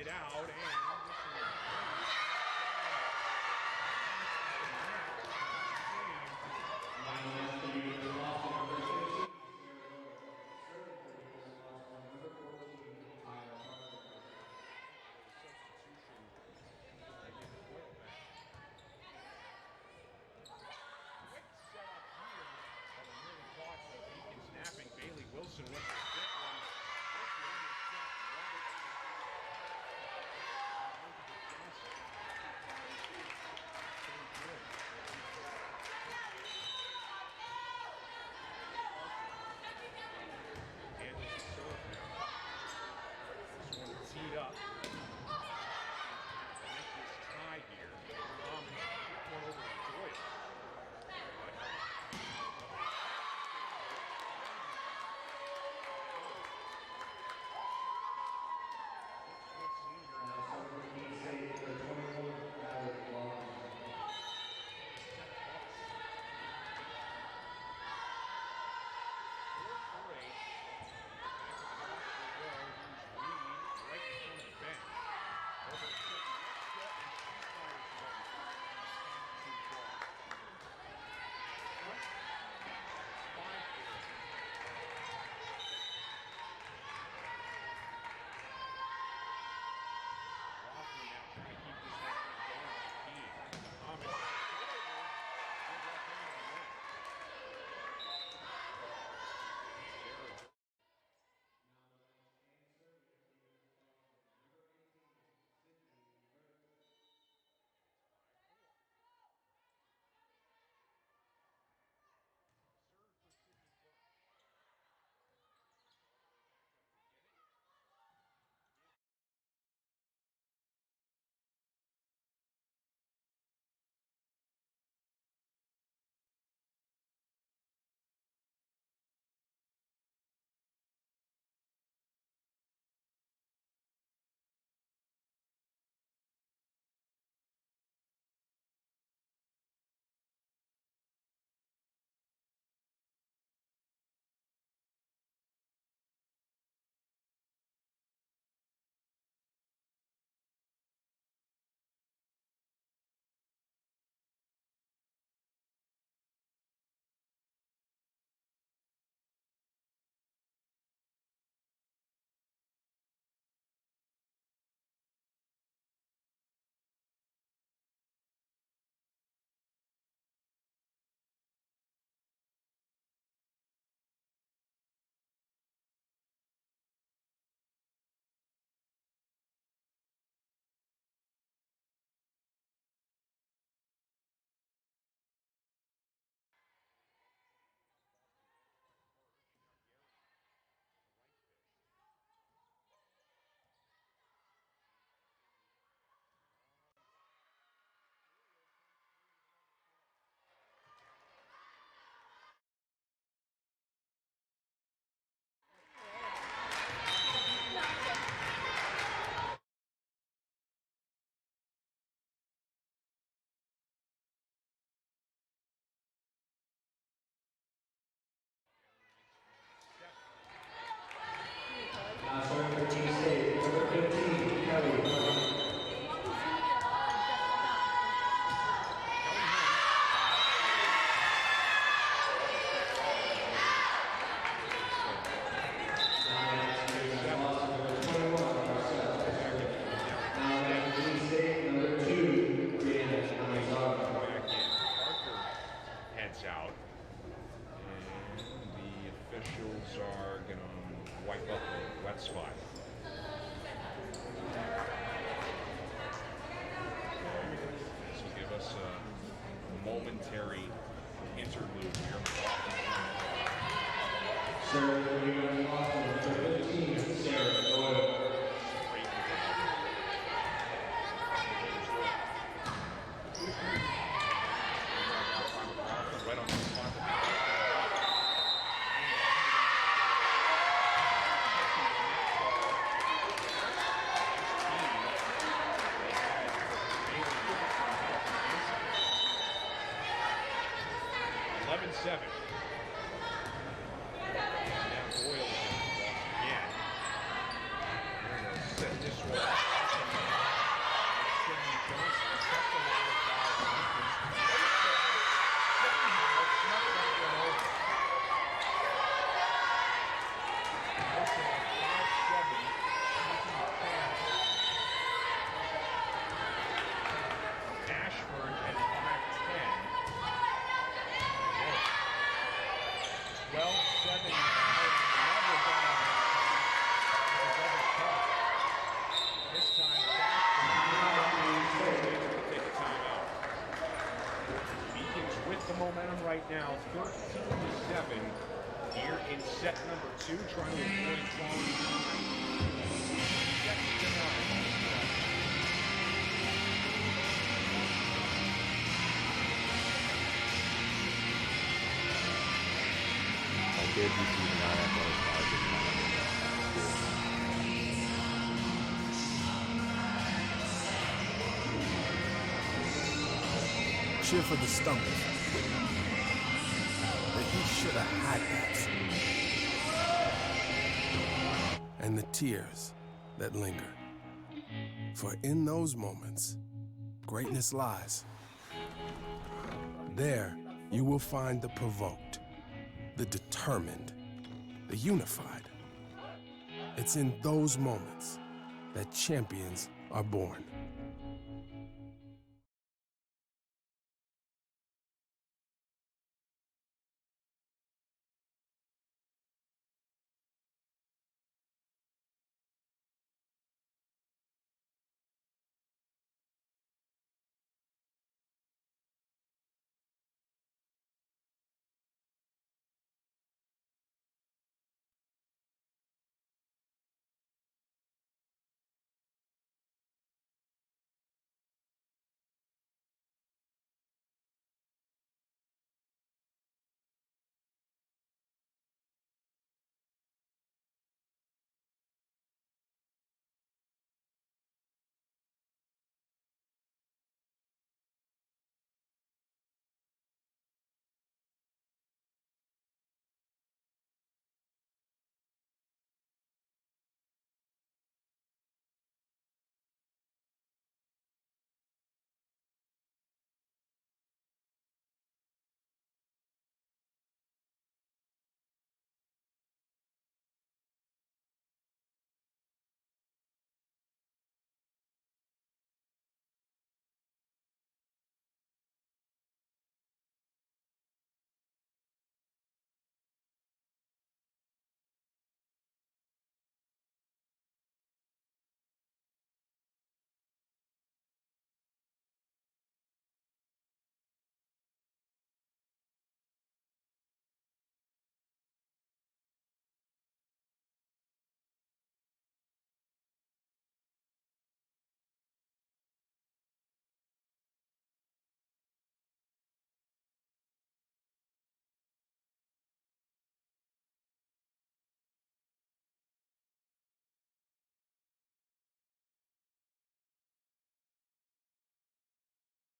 it out, and snapping. Bailey Wilson with the stick one. This one is shot right. Handles the serve now. This one teed up. Make this tie here. One over to Doyle. Serving for Keene State, number 15, Kelly. Heads out, and the officials are going to wipe up the wet spot. This will give us a momentary interlude here. Serving for UMass Boston, number 15, Sarah Doyle. Right on the spot. 11-7. Now Doyle again. They're going to set this one. with the momentum right now, 13-7 here in set number 2, trying to avoid quality time. Second to none. I gave DC the non-athletic scholarships my Cheer for the stumble. That he should have had that. And the tears that linger. For in those moments, greatness lies. There, you will find the provoked, the determined, the unified. It's in those moments that champions are born.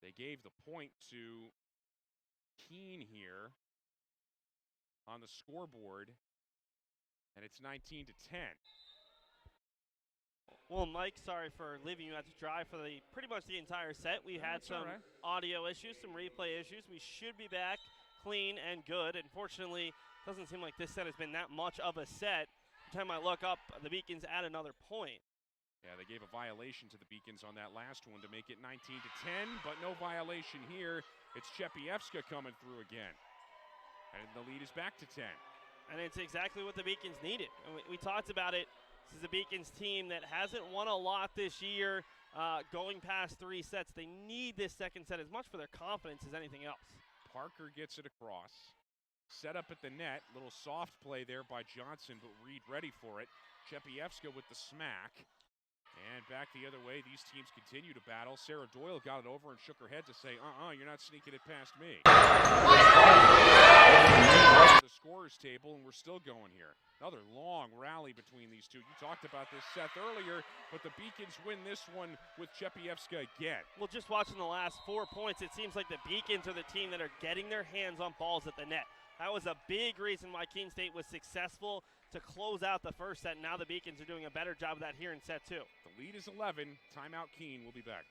They gave the point to Keene here on the scoreboard, and it's 19-10. Well, Mike, sorry for leaving you out to dry for pretty much the entire set. We had some audio issues, some replay issues. We should be back clean and good. Unfortunately, it doesn't seem like this set has been that much of a set. Every time I look up, the Beacons add another point. Yeah, they gave a violation to the Beacons on that last one to make it 19-10, but no violation here. It's Czapiewska coming through again. And the lead is back to 10. And it's exactly what the Beacons needed. And we talked about it. This is a Beacons team that hasn't won a lot this year, going past 3 sets. They need this second set as much for their confidence as anything else. Parker gets it across. Set up at the net. Little soft play there by Johnson, but Reed ready for it. Czapiewska with the smack. And back the other way, these teams continue to battle. Sarah Doyle got it over and shook her head to say, you're not sneaking it past me. The scorer's table, and we're still going here. Another long rally between these two. You talked about this, Seth, earlier, but the Beacons win this one with Czapiewska again. Well, just watching the last 4 points, it seems like the Beacons are the team that are getting their hands on balls at the net. That was a big reason why Keene State was successful to close out the first set. Now the Beacons are doing a better job of that here in set 2. The lead is 11. Timeout Keene. We'll be back.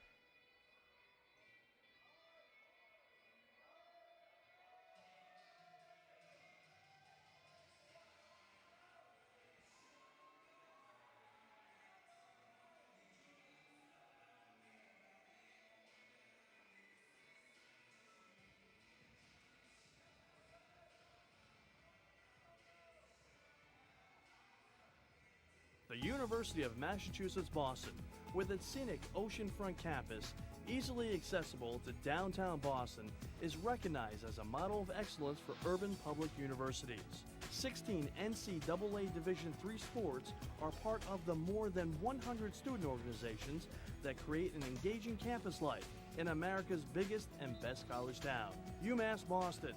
The University of Massachusetts Boston, with its scenic oceanfront campus, easily accessible to downtown Boston, is recognized as a model of excellence for urban public universities. 16 NCAA Division III sports are part of the more than 100 student organizations that create an engaging campus life in America's biggest and best college town. UMass Boston,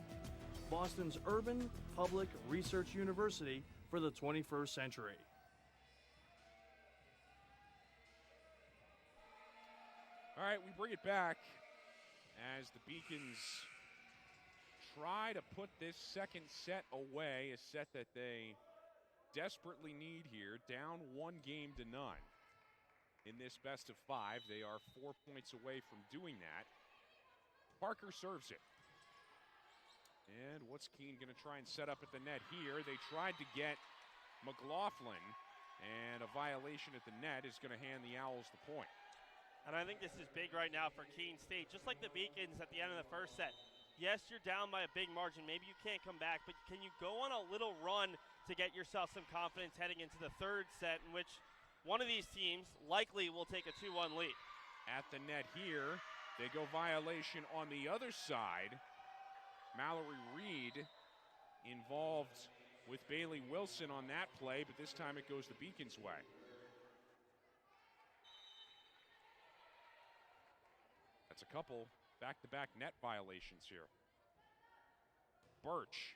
Boston's urban public research university for the 21st century. All right, we bring it back as the Beacons try to put this second set away, a set that they desperately need here, down 1-0 in this best of 5. They are 4 points away from doing that. Parker serves it. And what's Keene going to try and set up at the net here? They tried to get McLaughlin, and a violation at the net is going to hand the Owls the point. And I think this is big right now for Keene State. Just like the Beacons at the end of the first set. Yes, you're down by a big margin. Maybe you can't come back, but can you go on a little run to get yourself some confidence heading into the third set, in which one of these teams likely will take a 2-1 lead? At the net here, they go violation on the other side. Mallory Reed involved with Bailey Wilson on that play, but this time it goes the Beacons' way. That's a couple back-to-back net violations here. Birch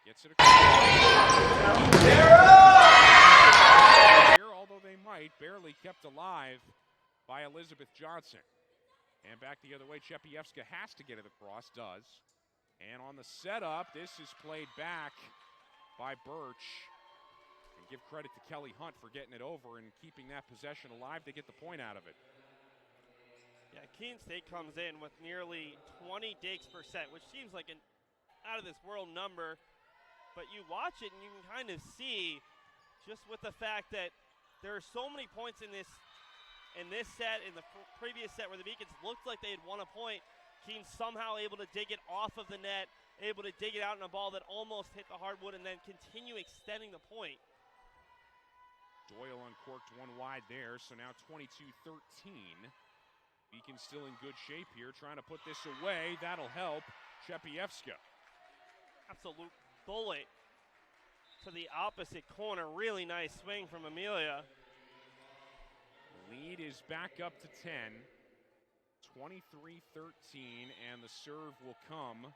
gets it across. Here, although they might, barely kept alive by Elizabeth Johnson. And back the other way, Czapiewska has to get it across, does. And on the setup, this is played back by Birch. And give credit to Kelly Hunt for getting it over and keeping that possession alive. They get the point out of it. Yeah, Keene State comes in with nearly 20 digs per set, which seems like an out-of-this-world number. But you watch it and you can kind of see, just with the fact that there are so many points in this set, in the previous set where the Beacons looked like they had won a point, Keene somehow able to dig it off of the net, able to dig it out in a ball that almost hit the hardwood and then continue extending the point. Doyle uncorked one wide there, so now 22-13. Beacons still in good shape here, trying to put this away. That'll help Czapiewska. Absolute bullet to the opposite corner. Really nice swing from Emilia. Lead is back up to 10. 23-13, and the serve will come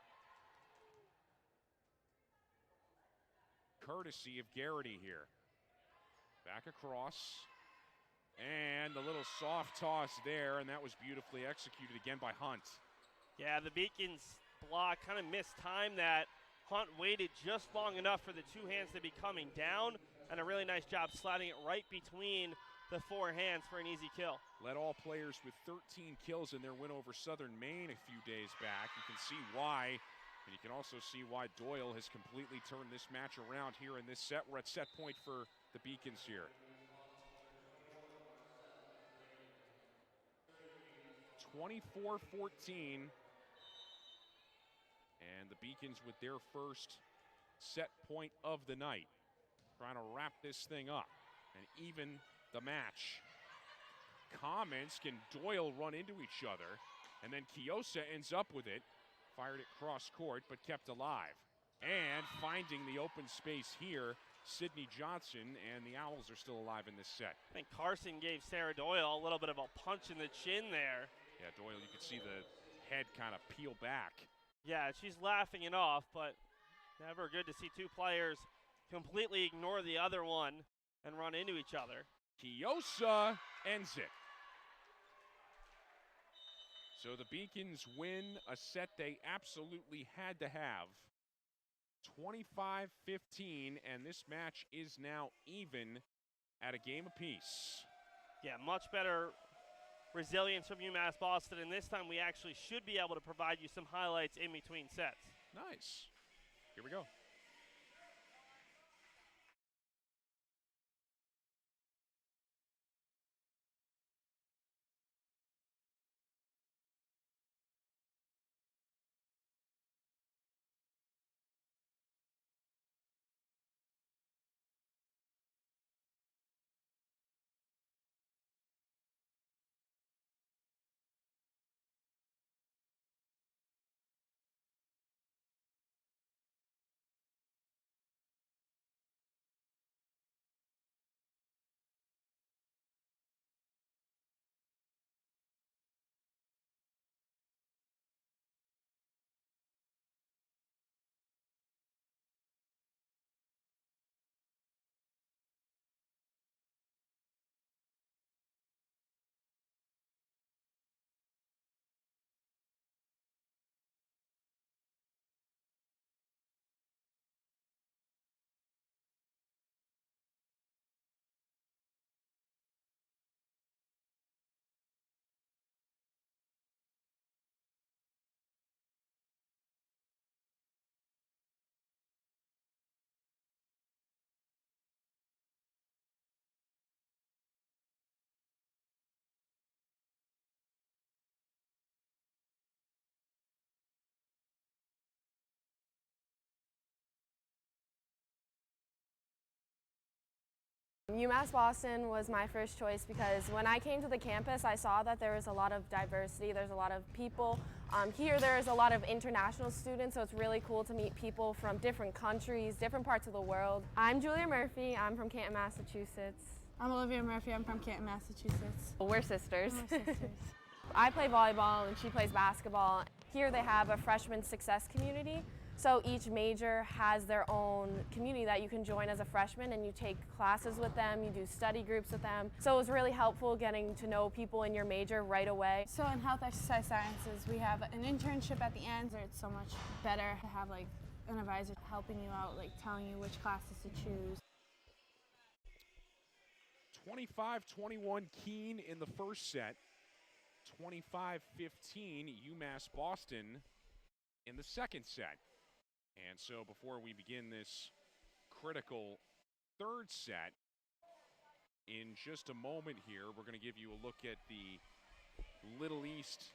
courtesy of Garrity here. Back across. And a little soft toss there, and that was beautifully executed again by Hunt. Yeah, the Beacons block kind of mistimed that. Hunt waited just long enough for the two hands to be coming down, and a really nice job sliding it right between the four hands for an easy kill. Led all players with 13 kills in their win over Southern Maine a few days back. You can see why, and you can also see why Doyle has completely turned this match around here in this set. We're at set point for the Beacons here. 24-14, and the Beacons with their first set point of the night, trying to wrap this thing up and even the match. Comments, can Doyle run into each other, and then Kiosa ends up with it, fired it cross court but kept alive. And finding the open space here, Sydney Johnson, and the Owls are still alive in this set. I think Carson gave Sarah Doyle a little bit of a punch in the chin there. Yeah, Doyle, you can see the head kind of peel back. Yeah, she's laughing it off, but never good to see two players completely ignore the other one and run into each other. Kiosa ends it. So the Beacons win a set they absolutely had to have. 25-15, and this match is now even at a game apiece. Yeah, much better resilience from UMass Boston, and this time we actually should be able to provide you some highlights in between sets. Nice. Here we go. UMass Boston was my first choice because when I came to the campus, I saw that there was a lot of diversity. There's a lot of people. Here there's a lot of international students, so it's really cool to meet people from different countries, different parts of the world. I'm Julia Murphy. I'm from Canton, Massachusetts. I'm Olivia Murphy. I'm from Canton, Massachusetts. We're sisters. We're sisters. I play volleyball and she plays basketball. Here they have a freshman success community. So each major has their own community that you can join as a freshman, and you take classes with them, you do study groups with them. So it was really helpful getting to know people in your major right away. So in health exercise sciences, we have an internship at the end, so it's so much better to have like an advisor helping you out, like telling you which classes to choose. 25-21 Keene in the first set. 25-15 UMass Boston in the second set. And so before we begin this critical third set, in just a moment here, we're going to give you a look at the Little East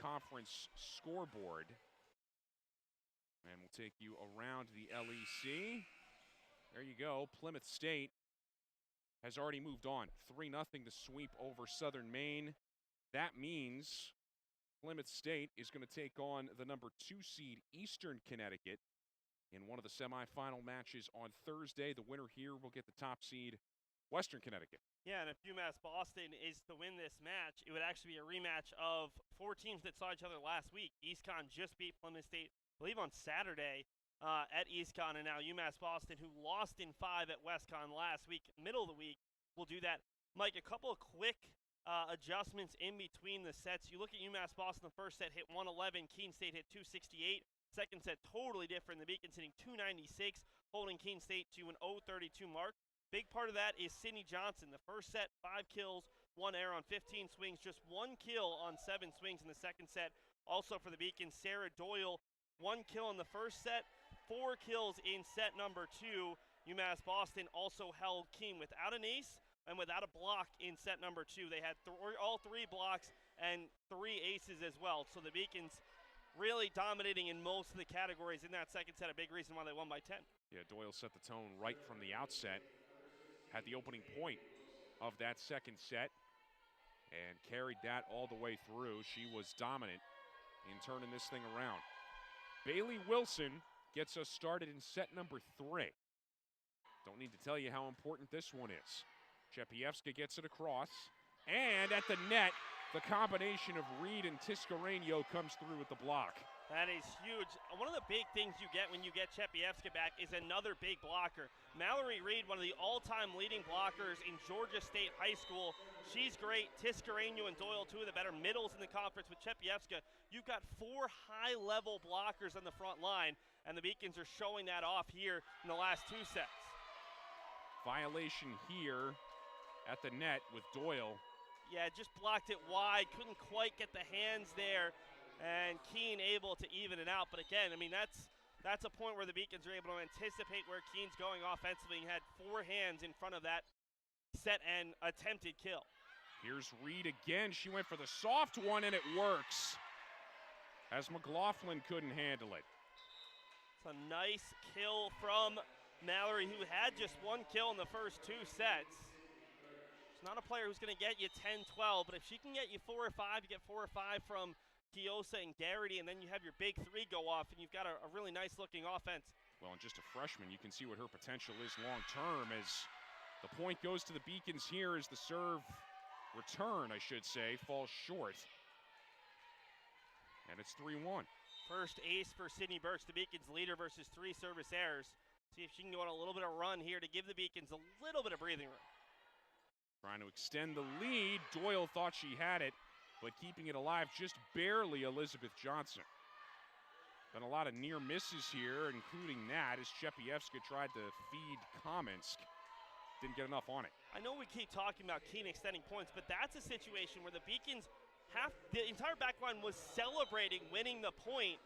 Conference scoreboard. And we'll take you around the LEC. There you go. Plymouth State has already moved on. 3-0 to sweep over Southern Maine. That means Plymouth State is going to take on the number 2 seed Eastern Connecticut in one of the semifinal matches on Thursday. The winner here will get the top seed Western Connecticut. Yeah, and if UMass Boston is to win this match, it would actually be a rematch of 4 teams that saw each other last week. EastCon just beat Plymouth State, I believe, on Saturday at EastCon, and now UMass Boston, who lost in 5 at WestCon last week, middle of the week, will do that. Mike, a couple of quick adjustments in between the sets. You look at UMass Boston, the first set hit 111, Keene State hit 268. Second set totally different. The Beacons hitting 296, holding Keene State to an 032 mark. Big part of that is Sydney Johnson. The first set, 5 kills, 1 error on 15 swings, just 1 kill on 7 swings in the second set. Also for the Beacons, Sarah Doyle, 1 kill in the first set, 4 kills in set number 2. UMass Boston also held Keene without an ace and without a block in set number 2. They had all 3 blocks and 3 aces as well. So the Beacons really dominating in most of the categories in that second set, a big reason why they won by 10. Yeah, Doyle set the tone right from the outset, had the opening point of that second set, and carried that all the way through. She was dominant in turning this thing around. Bailey Wilson gets us started in set number 3. Don't need to tell you how important this one is. Czapiewska gets it across, and at the net, the combination of Reed and Tiscareño comes through with the block. That is huge. One of the big things you get when you get Czapiewska back is another big blocker. Mallory Reed, one of the all-time leading blockers in Georgia State High School. She's great. Tiscareño and Doyle, 2 of the better middles in the conference. With Czapiewska, you've got 4 high-level blockers on the front line, and the Beacons are showing that off here in the last 2 sets. Violation here at the net with Doyle. Yeah, just blocked it wide, couldn't quite get the hands there, and Keene able to even it out. But again, I mean, that's a point where the Beacons are able to anticipate where Keene's going offensively and had 4 hands in front of that set and attempted kill. Here's Reed again. She went for the soft one, and it works, as McLaughlin couldn't handle it. It's a nice kill from Mallory, who had just 1 kill in the first 2 sets. Not a player who's going to get you 10-12, but if she can get you 4 or 5, you get 4 or 5 from Kiosa and Garrity, and then you have your big 3 go off, and you've got a really nice-looking offense. Well, and just a freshman, you can see what her potential is long-term as the point goes to the Beacons here as the serve return, I should say, falls short. And it's 3-1. First ace for Sydney Birch, the Beacons leader versus 3 service errors. See if she can go on a little bit of run here to give the Beacons a little bit of breathing room. Trying to extend the lead. Doyle thought she had it, but keeping it alive just barely, Elizabeth Johnson. Been a lot of near misses here, including that as Czapiewska tried to feed Kamensk. Didn't get enough on it. I know we keep talking about Keene extending points, but that's a situation where the Beacons the entire back line was celebrating winning the point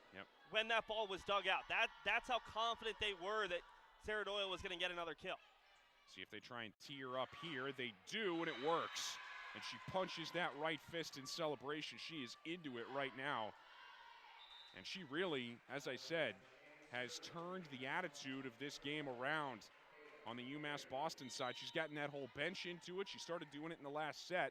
when that ball was dug out. That's how confident they were that Sarah Doyle was going to get another kill. See if they try and tee her up here. They do, and it works. And she punches that right fist in celebration. She is into it right now. And she really, as I said, has turned the attitude of this game around. on the UMass Boston side. She's gotten that whole bench into it. She started doing it in the last set,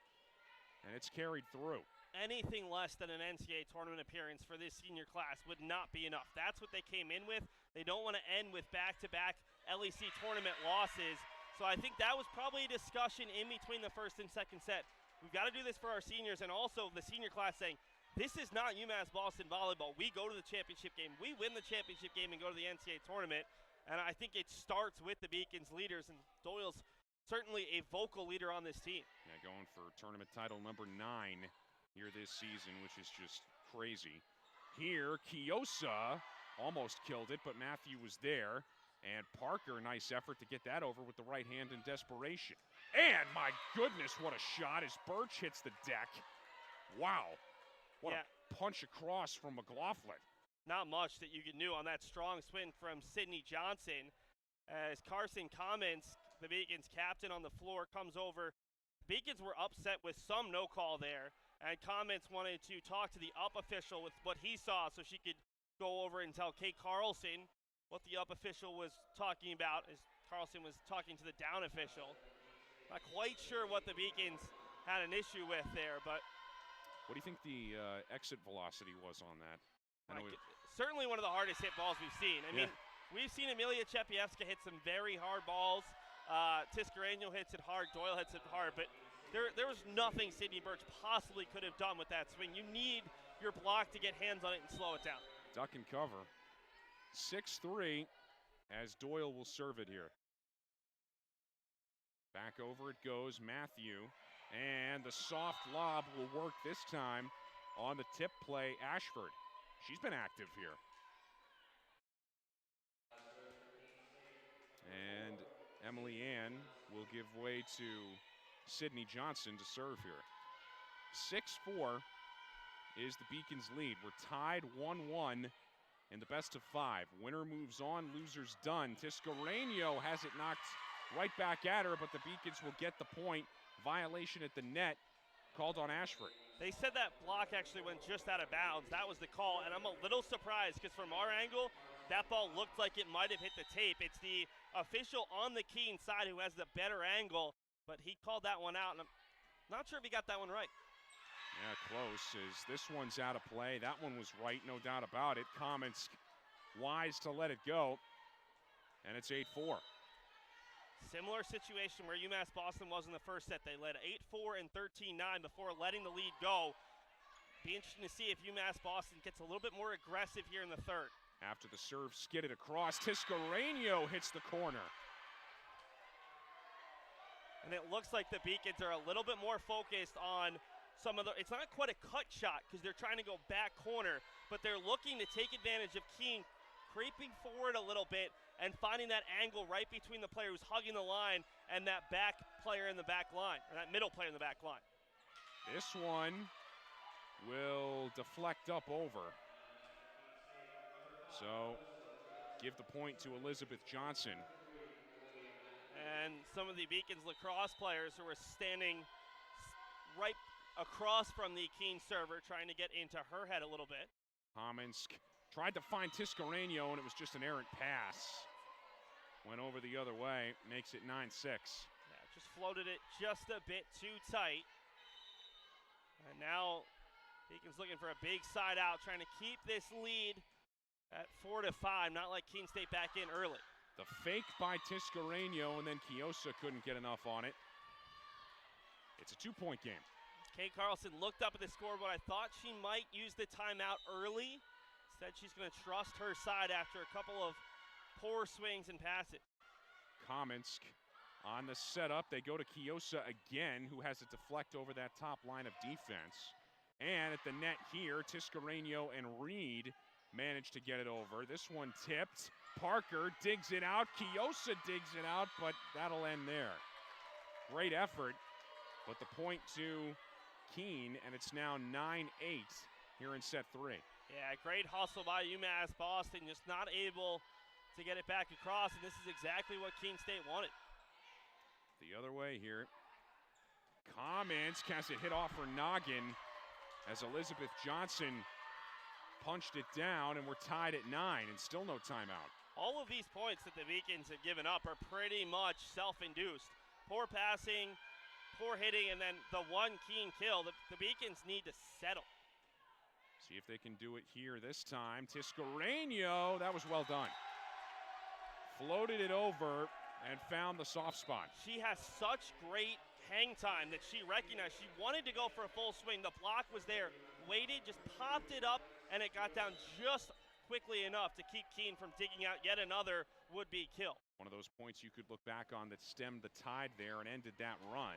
and it's carried through. Anything less than an NCAA tournament appearance for this senior class would not be enough. That's what they came in with. They don't want to end with back-to-back LEC tournament losses. So I think that was probably a discussion in between the first and second set. We've got to do this for our seniors, and also the senior class saying, this is not UMass Boston volleyball. We go to the championship game. We win the championship game and go to the NCAA tournament. And I think it starts with the Beacons leaders, and Doyle's certainly a vocal leader on this team. Yeah, going for tournament title number 9 here this season, which is just crazy. Here, Kiosa almost killed it, but Matthew was there. And Parker, nice effort to get that over with the right hand in desperation. And my goodness, what a shot as Birch hits the deck. Wow. What a punch across from McLaughlin. Not much that you could do on that strong swing from Sydney Johnson. As Carson Commons, the Beacons captain on the floor, comes over. Beacons were upset with some no call there, and Commons wanted to talk to the up official with what he saw so she could go over and tell Kate Carlson what the up official was talking about, as Carlson was talking to the down official. Not quite sure what the Beacons had an issue with there, but what do you think the exit velocity was on that? Certainly one of the hardest hit balls we've seen. I mean, we've seen Emilia Czapiewska hit some very hard balls. Tiscareño hits it hard, Doyle hits it hard, but there was nothing Sydney Birch possibly could have done with that swing. You need your block to get hands on it and slow it down. Duck and cover. 6-3 as Doyle will serve it here. Back over it goes, Matthew. And the soft lob will work this time on the tip play, Ashford. She's been active here. And Emily Ann will give way to Sydney Johnson to serve here. 6-4 is the Beacons lead. We're tied 1-1 in the best of 5. Winner moves on, losers done. Tiscareño has it knocked right back at her, but the Beacons will get the point. Violation at the net called on Ashford. They said that block actually went just out of bounds. That was the call, and I'm a little surprised because from our angle, that ball looked like it might have hit the tape. It's the official on the Keene side who has the better angle, but he called that one out, and I'm not sure if he got that one right. Yeah, close, as this one's out of play. That one was right, no doubt about it. Commons wise to let it go, and it's 8-4. Similar situation where UMass Boston was in the first set. They led 8-4 and 13-9 before letting the lead go. Be interesting to see if UMass Boston gets a little bit more aggressive here in the third. After the serve skidded across, Tiscareño hits the corner. And it looks like the Beacons are a little bit more focused on some of the, it's not quite a cut shot because they're trying to go back corner, but they're looking to take advantage of Keene creeping forward a little bit and finding that angle right between the player who's hugging the line and that back player in the back line, or that middle player in the back line. This one will deflect up over. So give the point to Elizabeth Johnson. And some of the Beacons lacrosse players who were standing right across from the Keene server trying to get into her head a little bit. Hominsk tried to find Tiscareño, and it was just an errant pass. Went over the other way, makes it 9-6. Yeah, just floated it just a bit too tight. And now Beacon's looking for a big side out, trying to keep this lead at 4-5, not like Keene State back in early. The fake by Tiscareño, and then Kiosa couldn't get enough on it. It's a 2-point game. Kate Carlson looked up at the scoreboard. I thought she might use the timeout early. Said she's going to trust her side after a couple of poor swings and passes. Kamensk on the setup. They go to Kiosa again, who has to deflect over that top line of defense. And at the net here, Tiscareño and Reed managed to get it over. This one tipped. Parker digs it out. Kiosa digs it out, but that'll end there. Great effort, but the point to Keene, and it's now 9-8 here in set 3. Yeah, great hustle by UMass Boston, just not able to get it back across, and this is exactly what Keene State wanted. The other way here. Commons has it hit off her noggin as Elizabeth Johnson punched it down, and we're tied at 9 and still no timeout. All of these points that the Beacons have given up are pretty much self-induced. Poor passing, poor hitting, and then the one Keene kill. The Beacons need to settle. See if they can do it here this time. Tiscareño, that was well done. Floated it over and found the soft spot. She has such great hang time that she recognized. She wanted to go for a full swing. The block was there, waited, just popped it up, and it got down just quickly enough to keep Keene from digging out yet another would-be kill. One of those points you could look back on that stemmed the tide there and ended that run,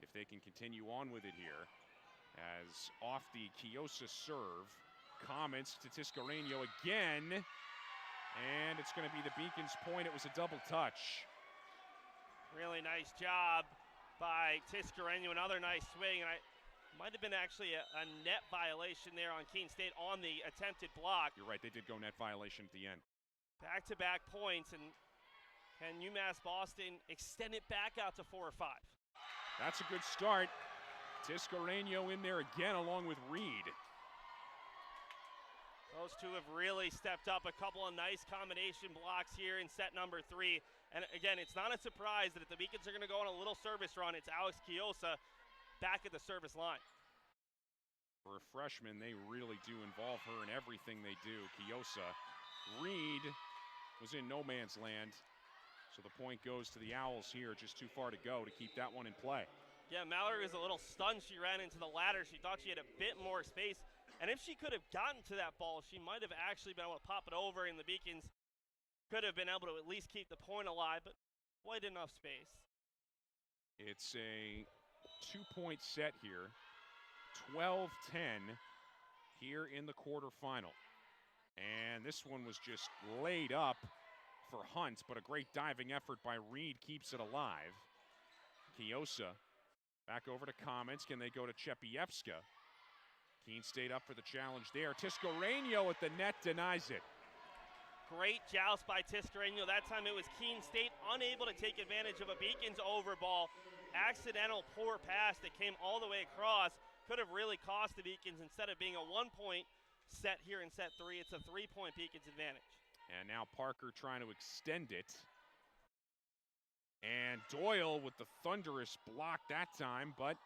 if they can continue on with it here. As off the Czapiewska serve, comments to Tiscareño again, and it's going to be the Beacons' point. It was a double touch. Really nice job by Tiscareño, another nice swing, and might have been actually a net violation there on Keene State on the attempted block. You're right, they did go net violation at the end. Back-to-back points, and can UMass Boston extend it back out to 4 or 5? That's a good start. Tiscareño in there again along with Reed. Those two have really stepped up. A couple of nice combination blocks here in set number 3. And again, it's not a surprise that if the Beacons are going to go on a little service run, it's Alex Czapiewska back at the service line. For a freshman, they really do involve her in everything they do. Czapiewska. Reed was in no man's land, so the point goes to the Owls here. Just too far to go to keep that one in play. Yeah, Mallory was a little stunned. She ran into the ladder. She thought she had a bit more space. And if she could have gotten to that ball, she might have actually been able to pop it over, and the Beacons could have been able to at least keep the point alive, but quite enough space. It's a 2-point set here. 12-10 here in the quarterfinal. And this one was just laid up for Hunt, but a great diving effort by Reed keeps it alive. Czapiewska back over to Comments. Can they go to Czapiewska? Keene State up for the challenge there. Tiscareño at the net denies it. Great joust by Tiscareño. That time it was Keene State unable to take advantage of a Beacons over ball. Accidental poor pass that came all the way across. Could have really cost the Beacons. Instead of being a 1-point set here in set 3, it's a 3-point Beacons advantage. And now Parker trying to extend it. And Doyle with the thunderous block that time, but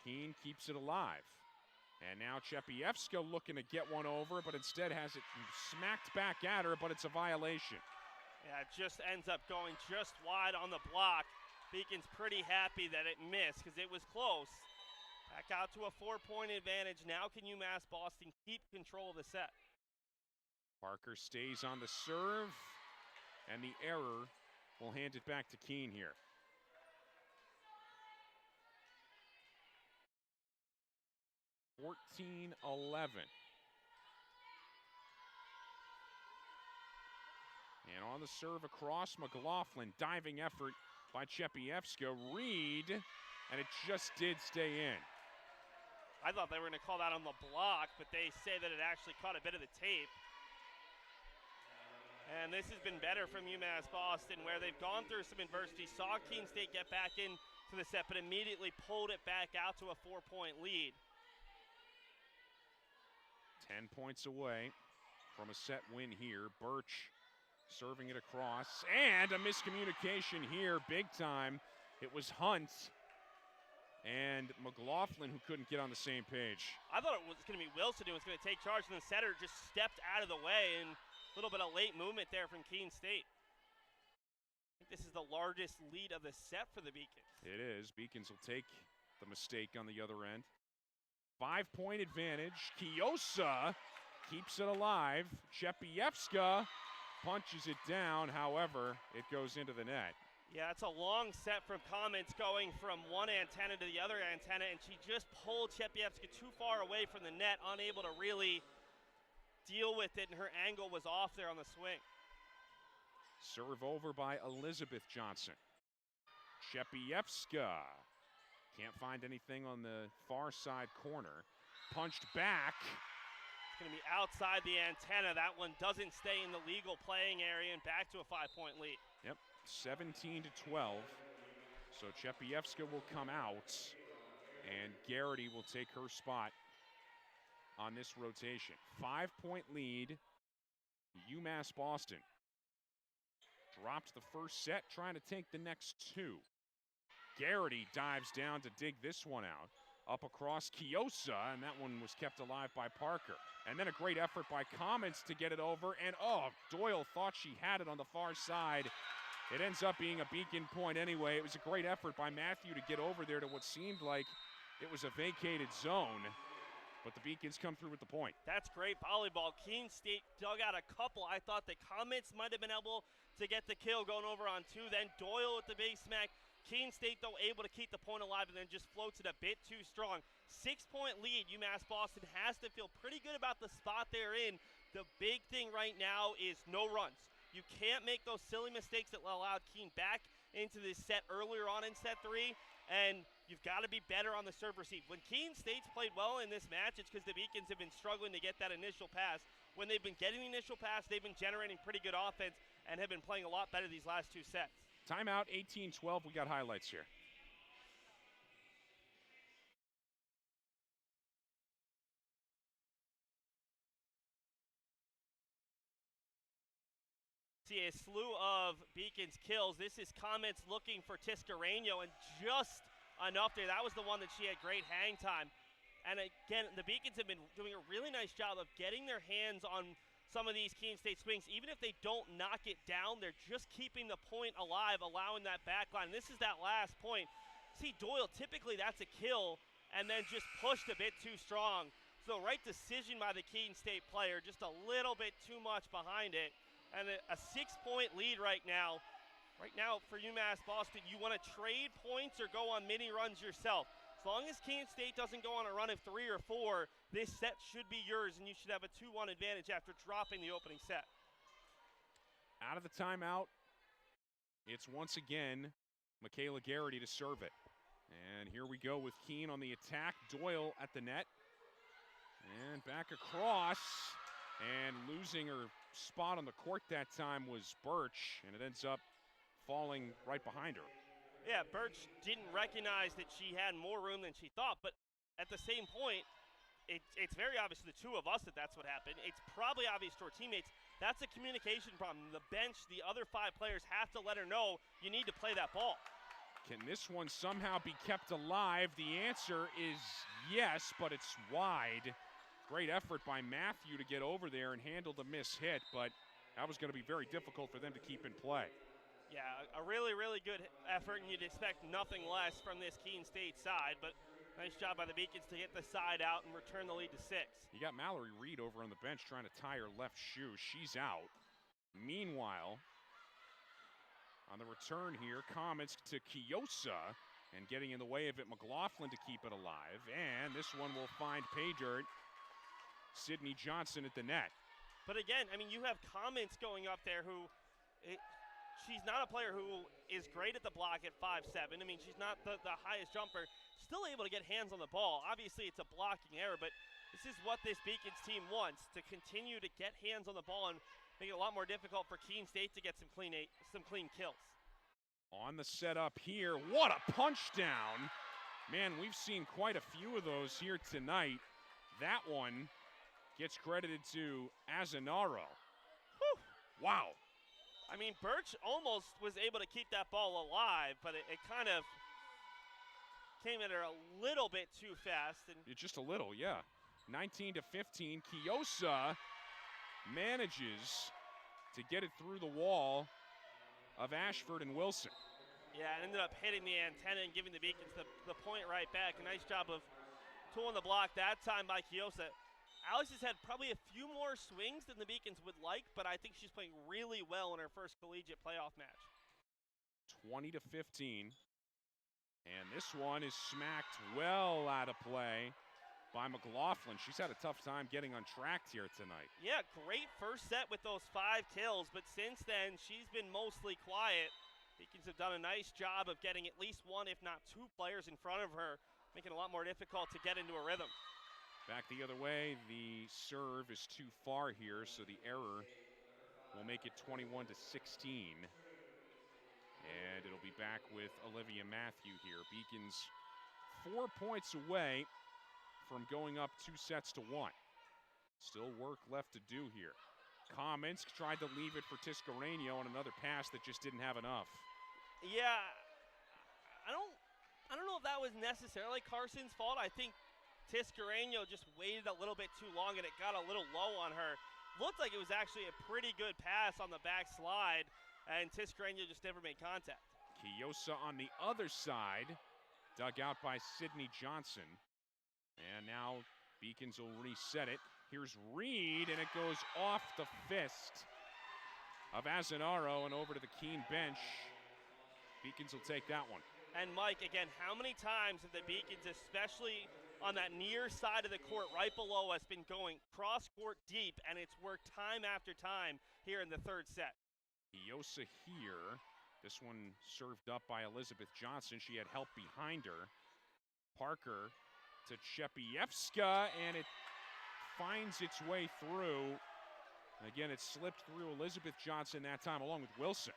Keene keeps it alive. And now Czapiewska looking to get one over, but instead has it smacked back at her, but it's a violation. Yeah, it just ends up going just wide on the block. Beacons pretty happy that it missed because it was close. Back out to a 4-point advantage. Now can UMass Boston keep control of the set? Parker stays on the serve, and the error will hand it back to Keene here. (14-11). And on the serve across, McLaughlin, diving effort by Czapiewska. Reed, and it just did stay in. I thought they were going to call that on the block, but they say that it actually caught a bit of the tape. And this has been better from UMass Boston, where they've gone through some adversity, saw Keene State get back into the set, but immediately pulled it back out to a 4-point lead. 10 points away from a set win here. Birch serving it across, and a miscommunication here, big time. It was Hunt and McLaughlin who couldn't get on the same page. I thought it was going to be Wilson who was going to take charge, and the setter just stepped out of the way, and a little bit of late movement there from Keene State. I think this is the largest lead of the set for the Beacons. It is. Beacons will take the mistake on the other end. 5-point advantage. Czapiewska keeps it alive. Czapiewska punches it down. However, it goes into the net. Yeah, it's a long set from Comments going from one antenna to the other antenna, and she just pulled Czapiewska too far away from the net, unable to really deal with it, and her angle was off there on the swing. Serve over by Elizabeth Johnson. Czapiewska can't find anything on the far side corner. Punched back. It's going to be outside the antenna. That one doesn't stay in the legal playing area, and back to a 5-point lead. Yep, 17-12. So Czapiewska will come out, and Garrity will take her spot on this rotation. 5-point lead, UMass Boston. dropped the first set, trying to take the next two. Garrity dives down to dig this one out. Up across Kiosa, and that one was kept alive by Parker. And then a great effort by Comets to get it over, and Doyle thought she had it on the far side. It ends up being a Beacon point anyway. It was a great effort by Matthew to get over there to what seemed like it was a vacated zone, but the Beacons come through with the point. That's great volleyball. Keene State dug out a couple. I thought the Comets might have been able to get the kill going over on two. Then Doyle with the big smack. Keene State, though, able to keep the point alive and then just floats it a bit too strong. 6-point lead. UMass Boston has to feel pretty good about the spot they're in. The big thing right now is no runs. You can't make those silly mistakes that allowed Keene back into this set earlier on in set three, and you've got to be better on the serve receive. When Keene State's played well in this match, it's because the Beacons have been struggling to get that initial pass. When they've been getting the initial pass, they've been generating pretty good offense and have been playing a lot better these last two sets. Timeout, 18-12. We got highlights here. See a slew of Beacons kills. This is Comets looking for Tiscareño, and just enough there. That was the one that she had great hang time. And again, the Beacons have been doing a really nice job of getting their hands on some of these Keene State swings. Even if they don't knock it down, they're just keeping the point alive, allowing that back line. This is that last point. See, Doyle, typically that's a kill, and then just pushed a bit too strong. So right decision by the Keene State player, just a little bit too much behind it. And a 6-point lead right now. Right now for UMass Boston, you want to trade points or go on mini runs yourself. As long as Keene State doesn't go on a run of 3 or 4, this set should be yours, and you should have a 2-1 advantage after dropping the opening set. Out of the timeout, it's once again Michaela Garrity to serve it. And here we go with Keene on the attack. Doyle at the net. And back across. And losing her spot on the court that time was Birch, and it ends up falling right behind her. Yeah, Birch didn't recognize that she had more room than she thought, but at the same point, it's very obvious to the two of us that that's what happened. It's probably obvious to her teammates. That's a communication problem. The bench, the other 5 players have to let her know you need to play that ball. Can this one somehow be kept alive? The answer is yes, but it's wide. Great effort by Matthew to get over there and handle the miss hit, but that was going to be very difficult for them to keep in play. Yeah, a really, really good effort, and you'd expect nothing less from this Keene State side, but nice job by the Beacons to get the side out and return the lead to 6. You got Mallory Reed over on the bench trying to tie her left shoe. She's out. Meanwhile, on the return here, Comets to Kiosa, and getting in the way of it, McLaughlin to keep it alive, and this one will find pay dirt. Sydney Johnson at the net. But again, I mean, you have Comets going up there who she's not a player who is great at the block at 5'7". I mean, she's not the highest jumper. Still able to get hands on the ball. Obviously, it's a blocking error, but this is what this Beacons team wants, to continue to get hands on the ball and make it a lot more difficult for Keene State to get some clean kills. On the setup here, what a punch down. Man, we've seen quite a few of those here tonight. That one gets credited to Azanaro. Whew. Wow. I mean, Birch almost was able to keep that ball alive, but it kind of came at her a little bit too fast. And just a little, yeah. 19-15, Kiosa manages to get it through the wall of Ashford and Wilson. Yeah, it ended up hitting the antenna and giving the Beacons the point right back. A nice job of tooling the block that time by Kiosa. Alex has had probably a few more swings than the Beacons would like, but I think she's playing really well in her first collegiate playoff match. 20-15. And this one is smacked well out of play by McLaughlin. She's had a tough time getting on track here tonight. Yeah, great first set with those 5 kills, but since then she's been mostly quiet. Beacons have done a nice job of getting at least 1, if not 2 players in front of her, making it a lot more difficult to get into a rhythm. Back the other way, the serve is too far here, so the error will make it 21-16. And it'll be back with Olivia Matthew here. Beacons 4 points away from going up 2-1. Still work left to do here. Kamensk tried to leave it for Tiscareño on another pass that just didn't have enough. Yeah, I don't know if that was necessarily Carson's fault. I think Tiscareño just waited a little bit too long and it got a little low on her. Looked like it was actually a pretty good pass on the back slide, and Tiscareño just never made contact. Kiosa on the other side, dug out by Sydney Johnson. And now Beacons will reset it. Here's Reed, and it goes off the fist of Azzanaro and over to the Keene bench. Beacons will take that one. And Mike, again, how many times have the Beacons, especially on that near side of the court right below us, been going cross-court deep, and it's worked time after time here in the third set. Kiosa here. This one served up by Elizabeth Johnson. She had help behind her. Parker to Czapiewska, and it finds its way through. Again, it slipped through Elizabeth Johnson that time along with Wilson.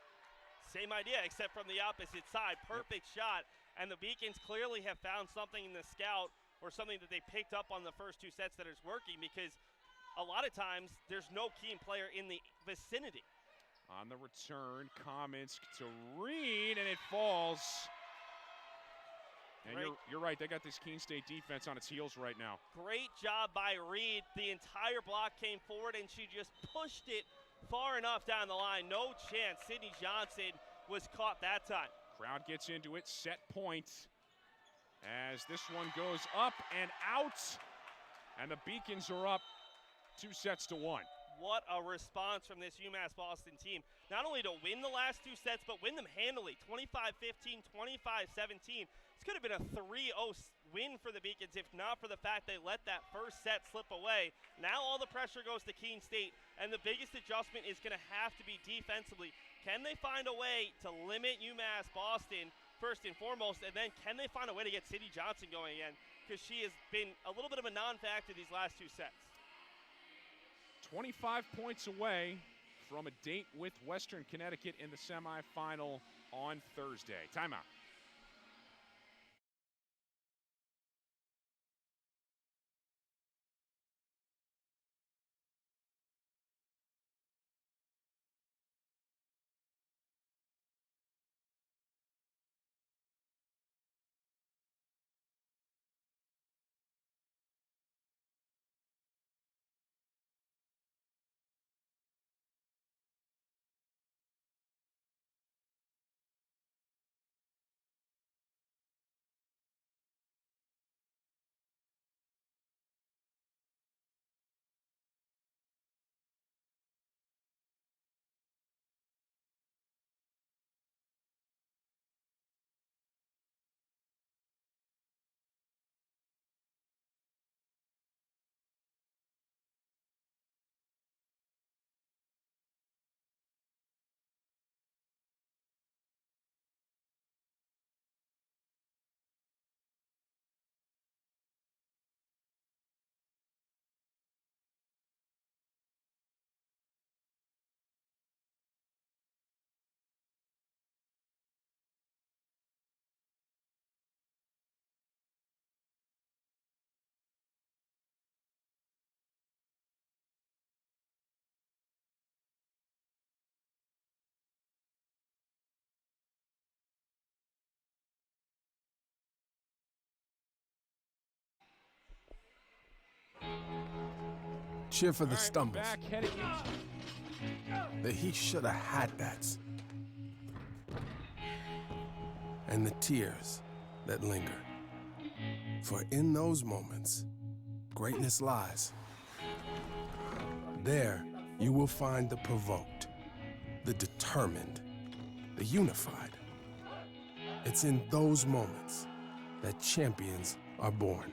Same idea, except from the opposite side. Perfect shot, and the Beacons clearly have found something in the scout or something that they picked up on the first two sets that is working, because a lot of times there's no Keene player in the vicinity. On the return, Kamensk to Reed, and it falls. And you're right, they got this Keene State defense on its heels right now. Great job by Reed. The entire block came forward, and she just pushed it far enough down the line. No chance. Sydney Johnson was caught that time. Crowd gets into it, set point. As this one goes up and out, and the Beacons are up 2-1. What a response from this UMass Boston team. Not only to win the last two sets, but win them handily. 25-15, 25-17. This could have been a 3-0 win for the Beacons if not for the fact they let that first set slip away. Now all the pressure goes to Keene State, and the biggest adjustment is going to have to be defensively. Can they find a way to limit UMass Boston first and foremost, and then can they find a way to get Sydney Johnson going again? Because she has been a little bit of a non-factor these last two sets. 25 points away from a date with Western Connecticut in the semifinal on Thursday. Timeout. Cheer for the All right, stumbles. Back heading The he shoulda had that's. And the tears that linger. For in those moments, greatness lies. There, you will find the provoked, the determined, the unified. It's in those moments that champions are born.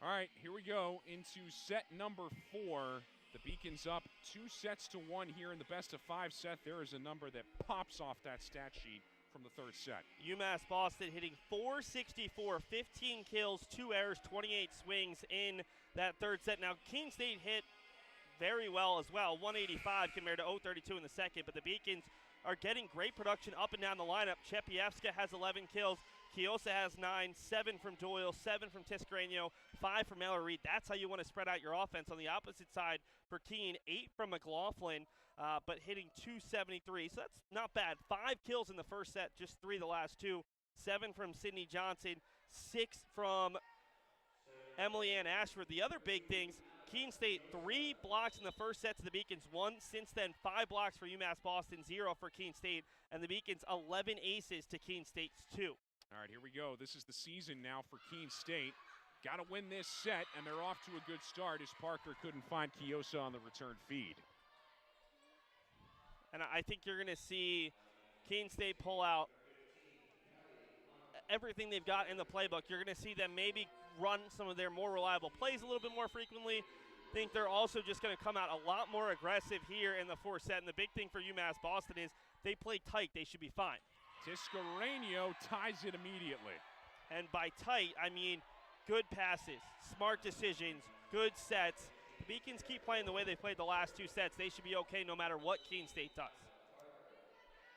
All right, here we go into set number 4. The Beacons up 2-1 here in the best-of-5 set. There is a number that pops off that stat sheet from the third set. UMass Boston hitting .464, 15 kills, 2 errors, 28 swings in that third set. Now, Keene State hit very well as well, 185 compared to .032 in the second, but the Beacons are getting great production up and down the lineup. Czapiewska has 11 kills, Kiosa has 9, 7 from Doyle, 7 from Tiscareño, 5 from Reed. That's how you want to spread out your offense. On the opposite side for Keene, 8 from McLaughlin, but hitting 273. So that's not bad. 5 kills in the first set, just 3 the last 2. 7 from Sydney Johnson, 6 from Emily Ann Ashford. The other big things, Keene State 3 blocks in the first set to the Beacons, 1 since then, 5 blocks for UMass Boston, 0 for Keene State, and the Beacons 11 aces to Keene State's 2. All right, here we go. This is the season now for Keene State. Got to win this set, and they're off to a good start as Parker couldn't find Kiosa on the return feed. And I think you're going to see Keene State pull out everything they've got in the playbook. You're going to see them maybe run some of their more reliable plays a little bit more frequently. I think they're also just going to come out a lot more aggressive here in the fourth set. And the big thing for UMass Boston is they play tight. They should be fine. Tiscareño ties it immediately. And by tight, I mean good passes, smart decisions, good sets. The Beacons keep playing the way they played the last 2 sets. They should be okay no matter what Keene State does.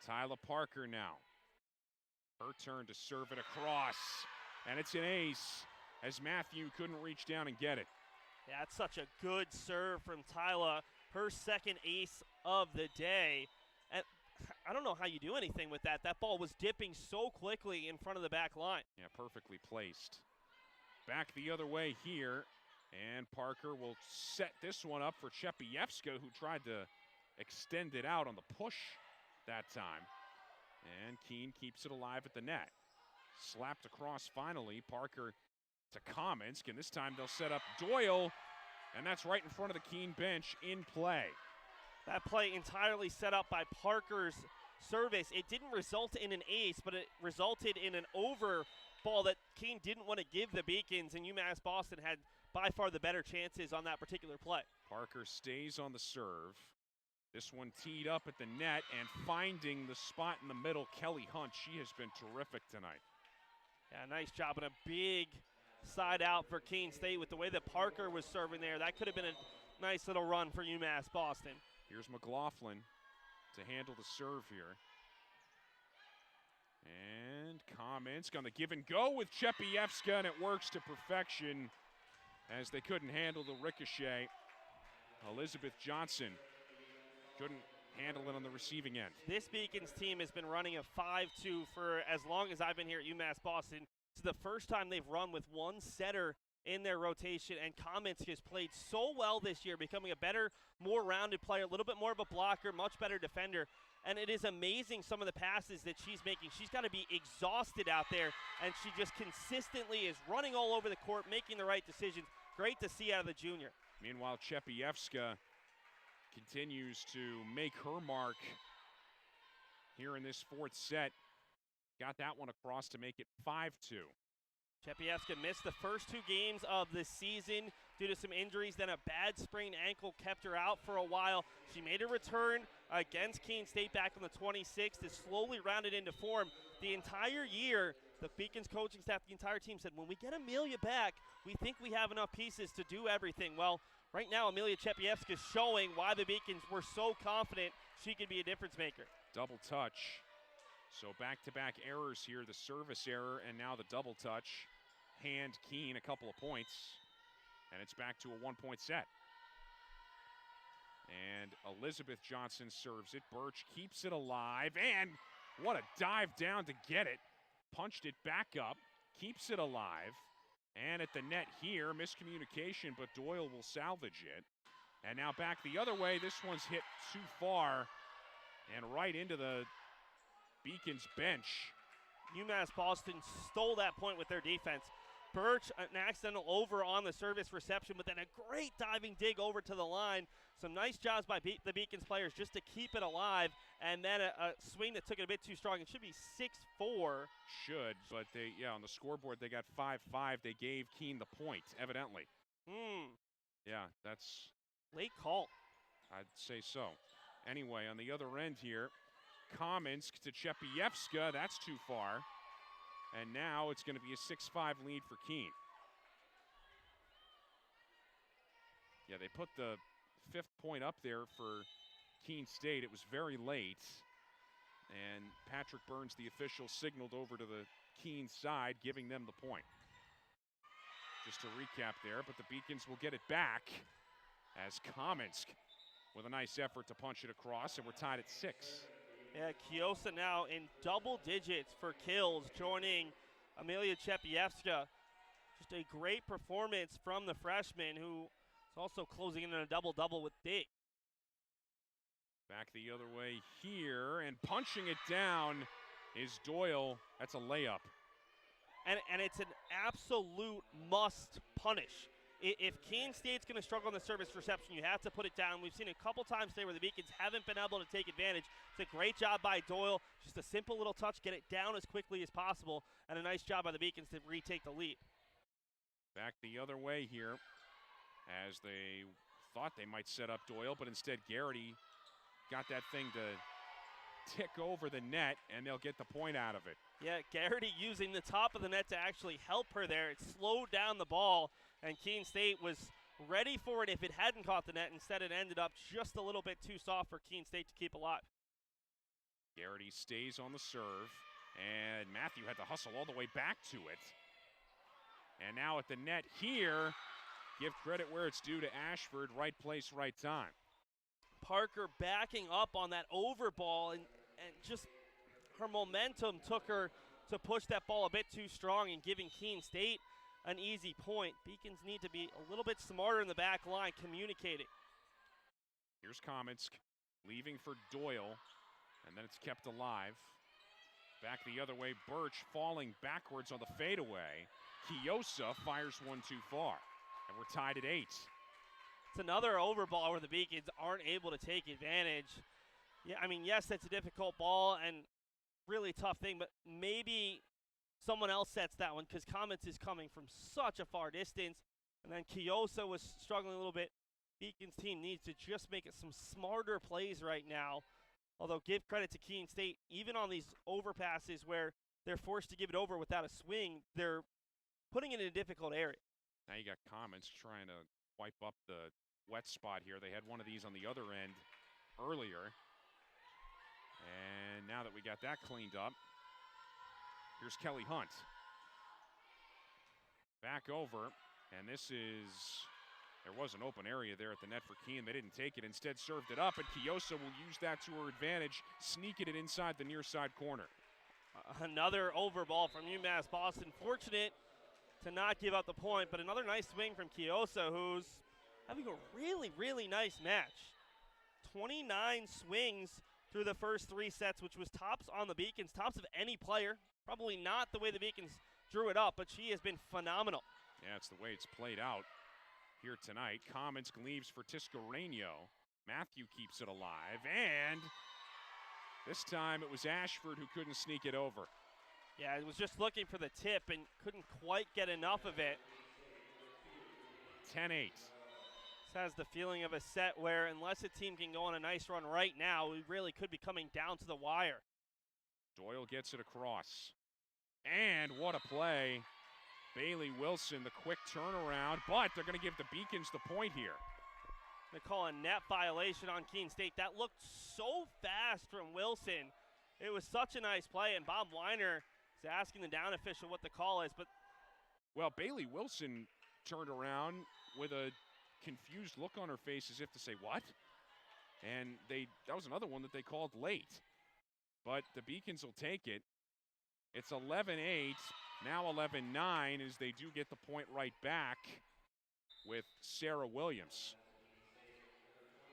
Tyler Parker now. Her turn to serve it across. And it's an ace as Matthew couldn't reach down and get it. Yeah, it's such a good serve from Tyla. Her second ace of the day. And I don't know how you do anything with that. That ball was dipping so quickly in front of the back line. Yeah, perfectly placed. Back the other way here. And Parker will set this one up for Czapiewska, who tried to extend it out on the push that time. And Keene keeps it alive at the net. Slapped across finally. Parker to Kamensk, and this time they'll set up Doyle, and that's right in front of the Keene bench in play. That play entirely set up by Parker's service. It didn't result in an ace, but it resulted in an over ball that Keene didn't want to give the Beacons, and UMass Boston had by far the better chances on that particular play. Parker stays on the serve. This one teed up at the net and finding the spot in the middle, Kelly Hunt. She has been terrific tonight. Yeah, nice job and a big side out for Keene State with the way that Parker was serving there. That could have been a nice little run for UMass Boston. Here's McLaughlin to handle the serve here. And Kamensk on the give and go with Czapiewska, and it works to perfection as they couldn't handle the ricochet. Elizabeth Johnson couldn't handle it on the receiving end. This Beacons team has been running a 5-2 for as long as I've been here at UMass Boston. It's the first time they've run with one setter in their rotation, and Kamensk has played so well this year, becoming a better, more rounded player, a little bit more of a blocker, much better defender. And it is amazing some of the passes that she's making. She's got to be exhausted out there, and she just consistently is running all over the court, making the right decisions. Great to see out of the junior. Meanwhile, Czapiewska continues to make her mark here in this fourth set. Got that one across to make it 5-2. Czapiewska missed the first 2 games of the season due to some injuries. Then a bad sprained ankle kept her out for a while. She made a return against Keene State back on the 26th. Is slowly rounded into form. The entire year, the Beacons coaching staff, the entire team said, when we get Emilia back, we think we have enough pieces to do everything. Well, right now, Emilia Czapiewska is showing why the Beacons were so confident she could be a difference maker. Double touch. So back-to-back errors here, the service error and now the double touch. Hand Keene a couple of points, and it's back to a 1-point set. And Elizabeth Johnson serves it. Birch keeps it alive, and what a dive down to get it. Punched it back up, keeps it alive. And at the net here, miscommunication, but Doyle will salvage it. And now back the other way. This one's hit too far and right into the Beacons bench. UMass Boston stole that point with their defense. Birch, an accidental over on the service reception, but then a great diving dig over to the line. Some nice jobs by the Beacons players just to keep it alive, and then a swing that took it a bit too strong. It should be 6-4. Should, but they, on the scoreboard they got 5-5. They gave Keene the point, evidently. Yeah, that's late call. I'd say so. Anyway, on the other end here, Kamensk to Czapiewska. That's too far. And now it's going to be a 6-5 lead for Keene. Yeah, they put the 5th point up there for Keene State. It was very late. And Patrick Burns, the official, signaled over to the Keene side, giving them the point. Just to recap there, but the Beacons will get it back as Kamensk with a nice effort to punch it across, and we're tied at 6. Yeah, Kiosa now in double digits for kills, joining Emilia Czapiewska. Just a great performance from the freshman, who is also closing in on a double-double with Dick. Back the other way here, and punching it down is Doyle. That's a layup. And it's an absolute must punish. If Keene State's going to struggle on the service reception, you have to put it down. We've seen a couple times today where the Beacons haven't been able to take advantage. It's a great job by Doyle. Just a simple little touch, get it down as quickly as possible, and a nice job by the Beacons to retake the lead. Back the other way here, as they thought they might set up Doyle, but instead Garrity got that thing to tick over the net, and they'll get the point out of it. Yeah, Garrity using the top of the net to actually help her there. It slowed down the ball, and Keene State was ready for it if it hadn't caught the net. Instead, it ended up just a little bit too soft for Keene State to keep alive. Garrity stays on the serve, and Matthew had to hustle all the way back to it. And now at the net here, give credit where it's due to Ashford, right place, right time. Parker backing up on that over ball, and just her momentum took her to push that ball a bit too strong and giving Keene State an easy point. Beacons need to be a little bit smarter in the back line communicating. Here's Kamensk leaving for Doyle, and then it's kept alive. Back the other way, Birch falling backwards on the fadeaway. Kiosa fires one too far, and we're tied at 8. It's another over ball where the Beacons aren't able to take advantage. Yeah, I mean, yes, that's a difficult ball and really tough thing, but maybe someone else sets that one because Comets is coming from such a far distance. And then Kiosa was struggling a little bit. Beacons team needs to just make it some smarter plays right now. Although give credit to Keene State, even on these overpasses where they're forced to give it over without a swing, they're putting it in a difficult area. Now you got Comets trying to wipe up the wet spot here. They had one of these on the other end earlier. And now that we got that cleaned up, here's Kelly Hunt. Back over, and this is, there was an open area there at the net for Keene. They didn't take it, instead served it up, and Kiosa will use that to her advantage, sneaking it inside the near side corner. Another over ball from UMass Boston. Fortunate to not give up the point, but another nice swing from Kiosa, who's having a really, really nice match. 29 swings through the first 3 sets, which was tops on the Beacons, tops of any player. Probably not the way the Beacons drew it up, but she has been phenomenal. Yeah, it's the way it's played out here tonight. Kamensk leaves for Tiscareño. Matthew keeps it alive, and this time it was Ashford who couldn't sneak it over. Yeah, it was just looking for the tip and couldn't quite get enough of it. 10-8. This has the feeling of a set where unless a team can go on a nice run right now, we really could be coming down to the wire. Doyle gets it across. And what a play. Bailey Wilson, the quick turnaround, but they're going to give the Beacons the point here. They call a net violation on Keene State. That looked so fast from Wilson. It was such a nice play, and Bob Weiner is asking the down official what the call is. But well, Bailey Wilson turned around with a confused look on her face as if to say, what? And that was another one that they called late. But the Beacons will take it. It's 11-8, now 11-9 as they do get the point right back with Sarah Williams.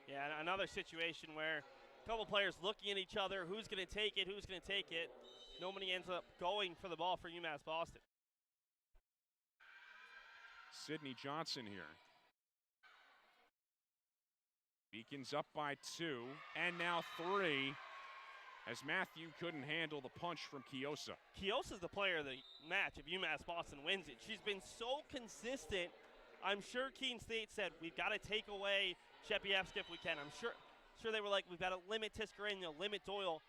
Yeah, another situation where a couple players looking at each other, who's going to take it, who's going to take it. Nobody ends up going for the ball for UMass Boston. Sydney Johnson here. Beacons up by 2, and now 3, as Matthew couldn't handle the punch from Kiosa. Kiosa's the player of the match if UMass Boston wins it. She's been so consistent. I'm sure Keene State said, we've got to take away Czapiewska if we can. I'm sure they were like, we've got to limit Tiscareño, limit Doyle.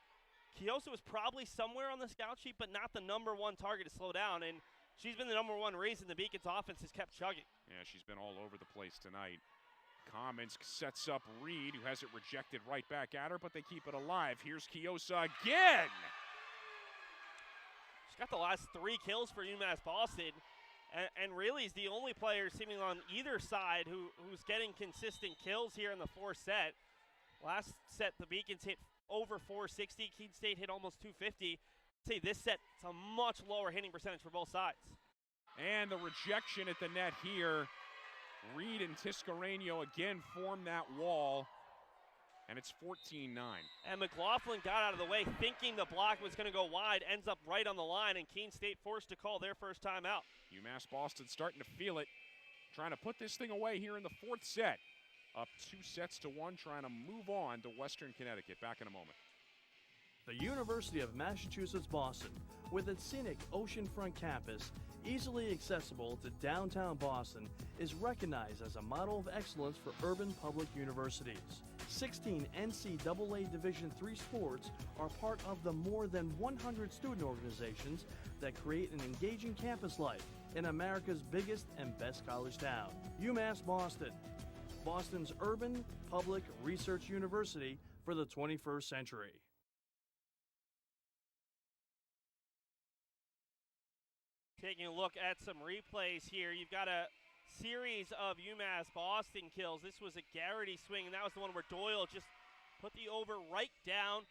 Kiosa was probably somewhere on the scout sheet, but not the number 1 target to slow down, and she's been the number 1 reason the Beacons offense has kept chugging. Yeah, she's been all over the place tonight. Kamensk sets up Reed, who has it rejected right back at her, but they keep it alive. Here's Kiosa again. She's got the last 3 kills for UMass Boston, and really is the only player seeming on either side who's getting consistent kills here in the fourth set. Last set, the Beacons hit over 460. Keene State hit almost 250. I'd say this set, it's a much lower hitting percentage for both sides. And the rejection at the net here. Reed and Tiscareño again form that wall, and it's 14-9. And McLaughlin got out of the way thinking the block was going to go wide, ends up right on the line, and Keene State forced to call their first timeout. UMass Boston starting to feel it, trying to put this thing away here in the fourth set. Up 2-1, trying to move on to Western Connecticut. Back in a moment. The University of Massachusetts Boston, with its scenic oceanfront campus, easily accessible to downtown Boston, is recognized as a model of excellence for urban public universities. 16 NCAA Division III sports are part of the more than 100 student organizations that create an engaging campus life in America's biggest and best college town. UMass Boston, Boston's urban public research university for the 21st century. Taking a look at some replays here, you've got a series of UMass Boston kills. This was a Garrity swing, and that was the one where Doyle just put the over right down,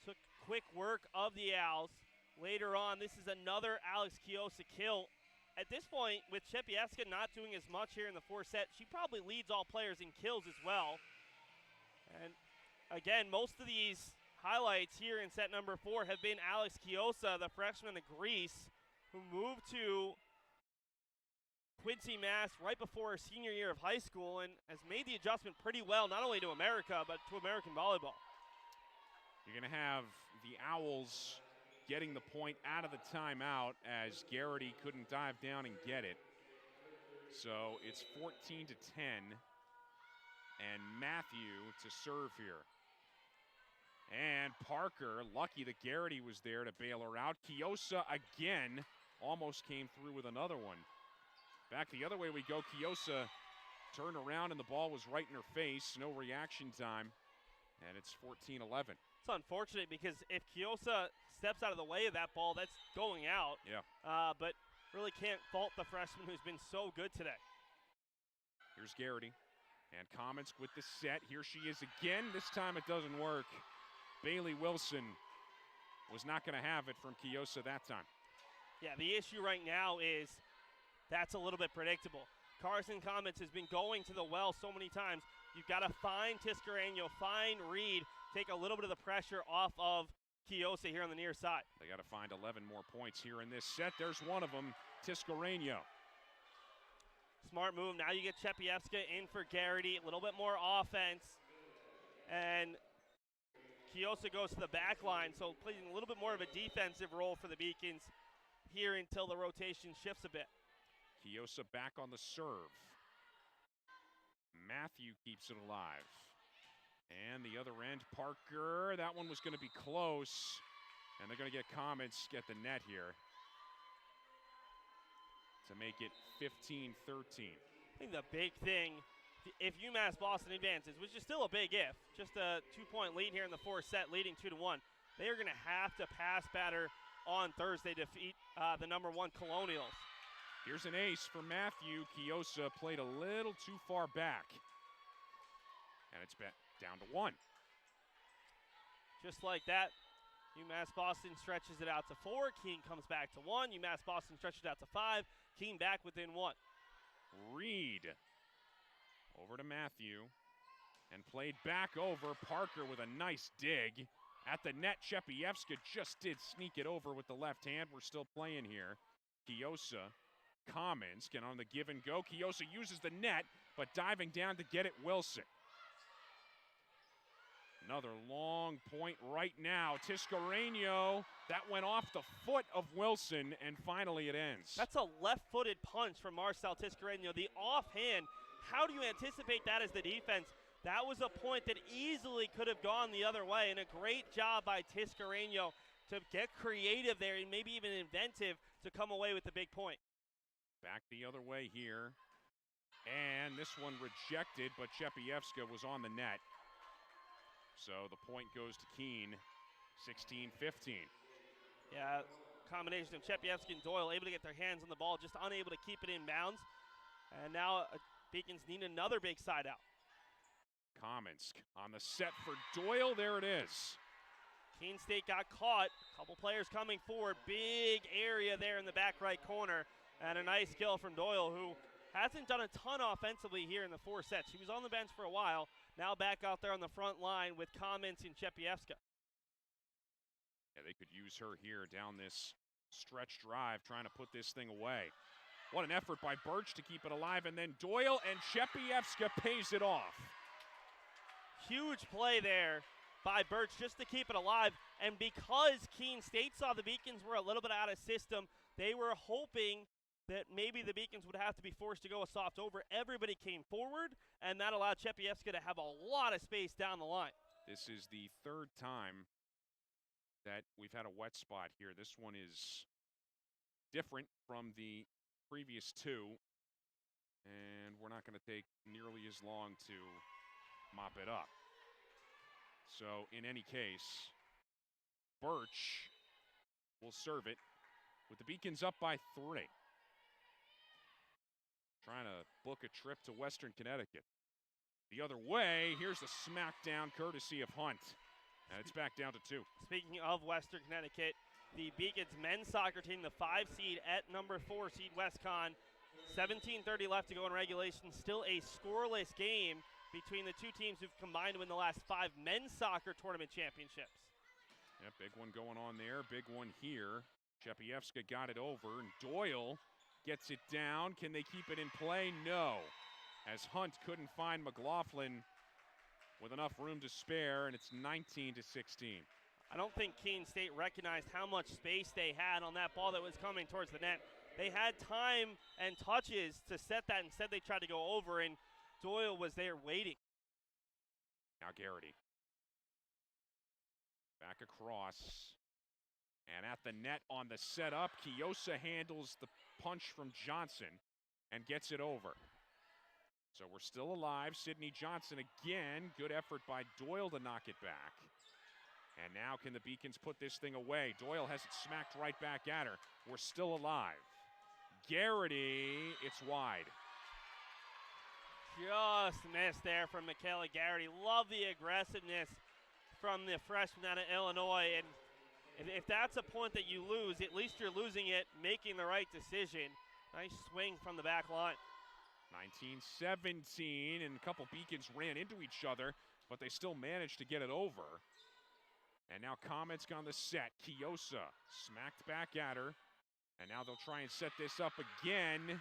took quick work of the Owls. Later on, this is another Alex Chiosa kill. At this point, with Czapiewska not doing as much here in the fourth set, she probably leads all players in kills as well. And again, most of these highlights here in set number 4 have been Alex Chiosa, the freshman of Greece, who moved to Quincy, Mass. Right before her senior year of high school and has made the adjustment pretty well, not only to America, but to American volleyball. You're going to have the Owls getting the point out of the timeout as Garrity couldn't dive down and get it. So it's 14-10, and Matthew to serve here. And Parker, lucky that Garrity was there to bail her out. Chiosa again almost came through with another one. Back the other way we go. Chiosa turned around and the ball was right in her face. No reaction time, and it's 14-11. It's unfortunate because if Chiosa steps out of the way of that ball, that's going out. Yeah. But really can't fault the freshman who's been so good today. Here's Garrity. And Cominsk with the set. Here she is again. This time it doesn't work. Bailey Wilson was not going to have it from Chiosa that time. Yeah, the issue right now is that's a little bit predictable. Carson Cominsk has been going to the well so many times. You've got to find Tiscareño, find Reed, take a little bit of the pressure off of Chiosa here on the near side. They got to find 11 more points here in this set. There's one of them, Tiscareño. Smart move. Now you get Czapiewska in for Garrity. A little bit more offense. And Chiosa goes to the back line, so playing a little bit more of a defensive role for the Beacons here until the rotation shifts a bit. Chiosa back on the serve. Matthew keeps it alive. And the other end, Parker. That one was going to be close. And they're going to get Cominsk at the net here to make it 15-13. I think the big thing, if UMass Boston advances, which is still a big if, just a 2-point lead here in the fourth set, leading 2-1, they are going to have to pass better on Thursday to defeat the number 1 Colonials. Here's an ace for Matthew. Chiosa played a little too far back. And it's down to 1. Just like that, UMass Boston stretches it out to 4. Keene comes back to 1. UMass Boston stretches it out to 5. Keene back within 1. Reed over to Matthew and played back over. Parker with a nice dig at the net. Czapiewska just did sneak it over with the left hand. We're still playing here. Chiosa, Cominsk, and on the give and go, Chiosa uses the net, but diving down to get it, Wilson. Another long point right now. Tiscareño, that went off the foot of Wilson, and finally it ends. That's a left-footed punch from Marcel Tiscareño. The offhand, how do you anticipate that as the defense? That was a point that easily could have gone the other way, and a great job by Tiscareño to get creative there and maybe even inventive to come away with the big point. Back the other way here. And this one rejected, but Czapiewska was on the net. So the point goes to Keene, 16-15. Yeah, combination of Czapiewska and Doyle able to get their hands on the ball, just unable to keep it in bounds. And now Beacons need another big side out. Kamensk on the set for Doyle. There it is. Keene State got caught. A couple players coming forward. Big area there in the back right corner. And a nice kill from Doyle, who hasn't done a ton offensively here in the 4 sets. She was on the bench for a while. Now back out there on the front line with Kamensk and Czapiewska. Yeah, they could use her here down this stretch drive, trying to put this thing away. What an effort by Birch to keep it alive, and then Doyle and Czapiewska pays it off. Huge play there by Birch just to keep it alive, and because Keene State saw the Beacons were a little bit out of system, they were hoping that maybe the Beacons would have to be forced to go a soft over. Everybody came forward, and that allowed Czapiewska to have a lot of space down the line. This is the 3rd time that we've had a wet spot here. This one is different from the previous 2, and we're not going to take nearly as long to mop it up. So in any case, Birch will serve it with the Beacons up by 3. Trying to book a trip to Western Connecticut. The other way, here's the smackdown courtesy of Hunt. And it's back down to 2. Speaking of Western Connecticut, the Beacons men's soccer team, the 5 seed at number 4 seed WestCon. 17:30 left to go in regulation. Still a scoreless game between the two teams who've combined to win the last 5 men's soccer tournament championships. Yeah, big one going on there. Big one here. Czapiewska got it over, and Doyle gets it down. Can they keep it in play? No. As Hunt couldn't find McLaughlin with enough room to spare, and it's 19-16. I don't think Keene State recognized how much space they had on that ball that was coming towards the net. They had time and touches to set that. Instead, they tried to go over, and Doyle was there waiting. Now Garrity. Back across. And at the net on the setup, Kiosa handles the punch from Johnson and gets it over. So we're still alive. Sydney Johnson again. Good effort by Doyle to knock it back. And now can the Beacons put this thing away? Doyle has it smacked right back at her. We're still alive. Garrity, it's wide. Just missed there from Michaela Garrity. Love the aggressiveness from the freshman out of Illinois. And if that's a point that you lose, at least you're losing it, making the right decision. Nice swing from the back line. 19-17, and a couple Beacons ran into each other, but they still managed to get it over. And now Kamensk on the set. Kiosa smacked back at her. And now they'll try and set this up again,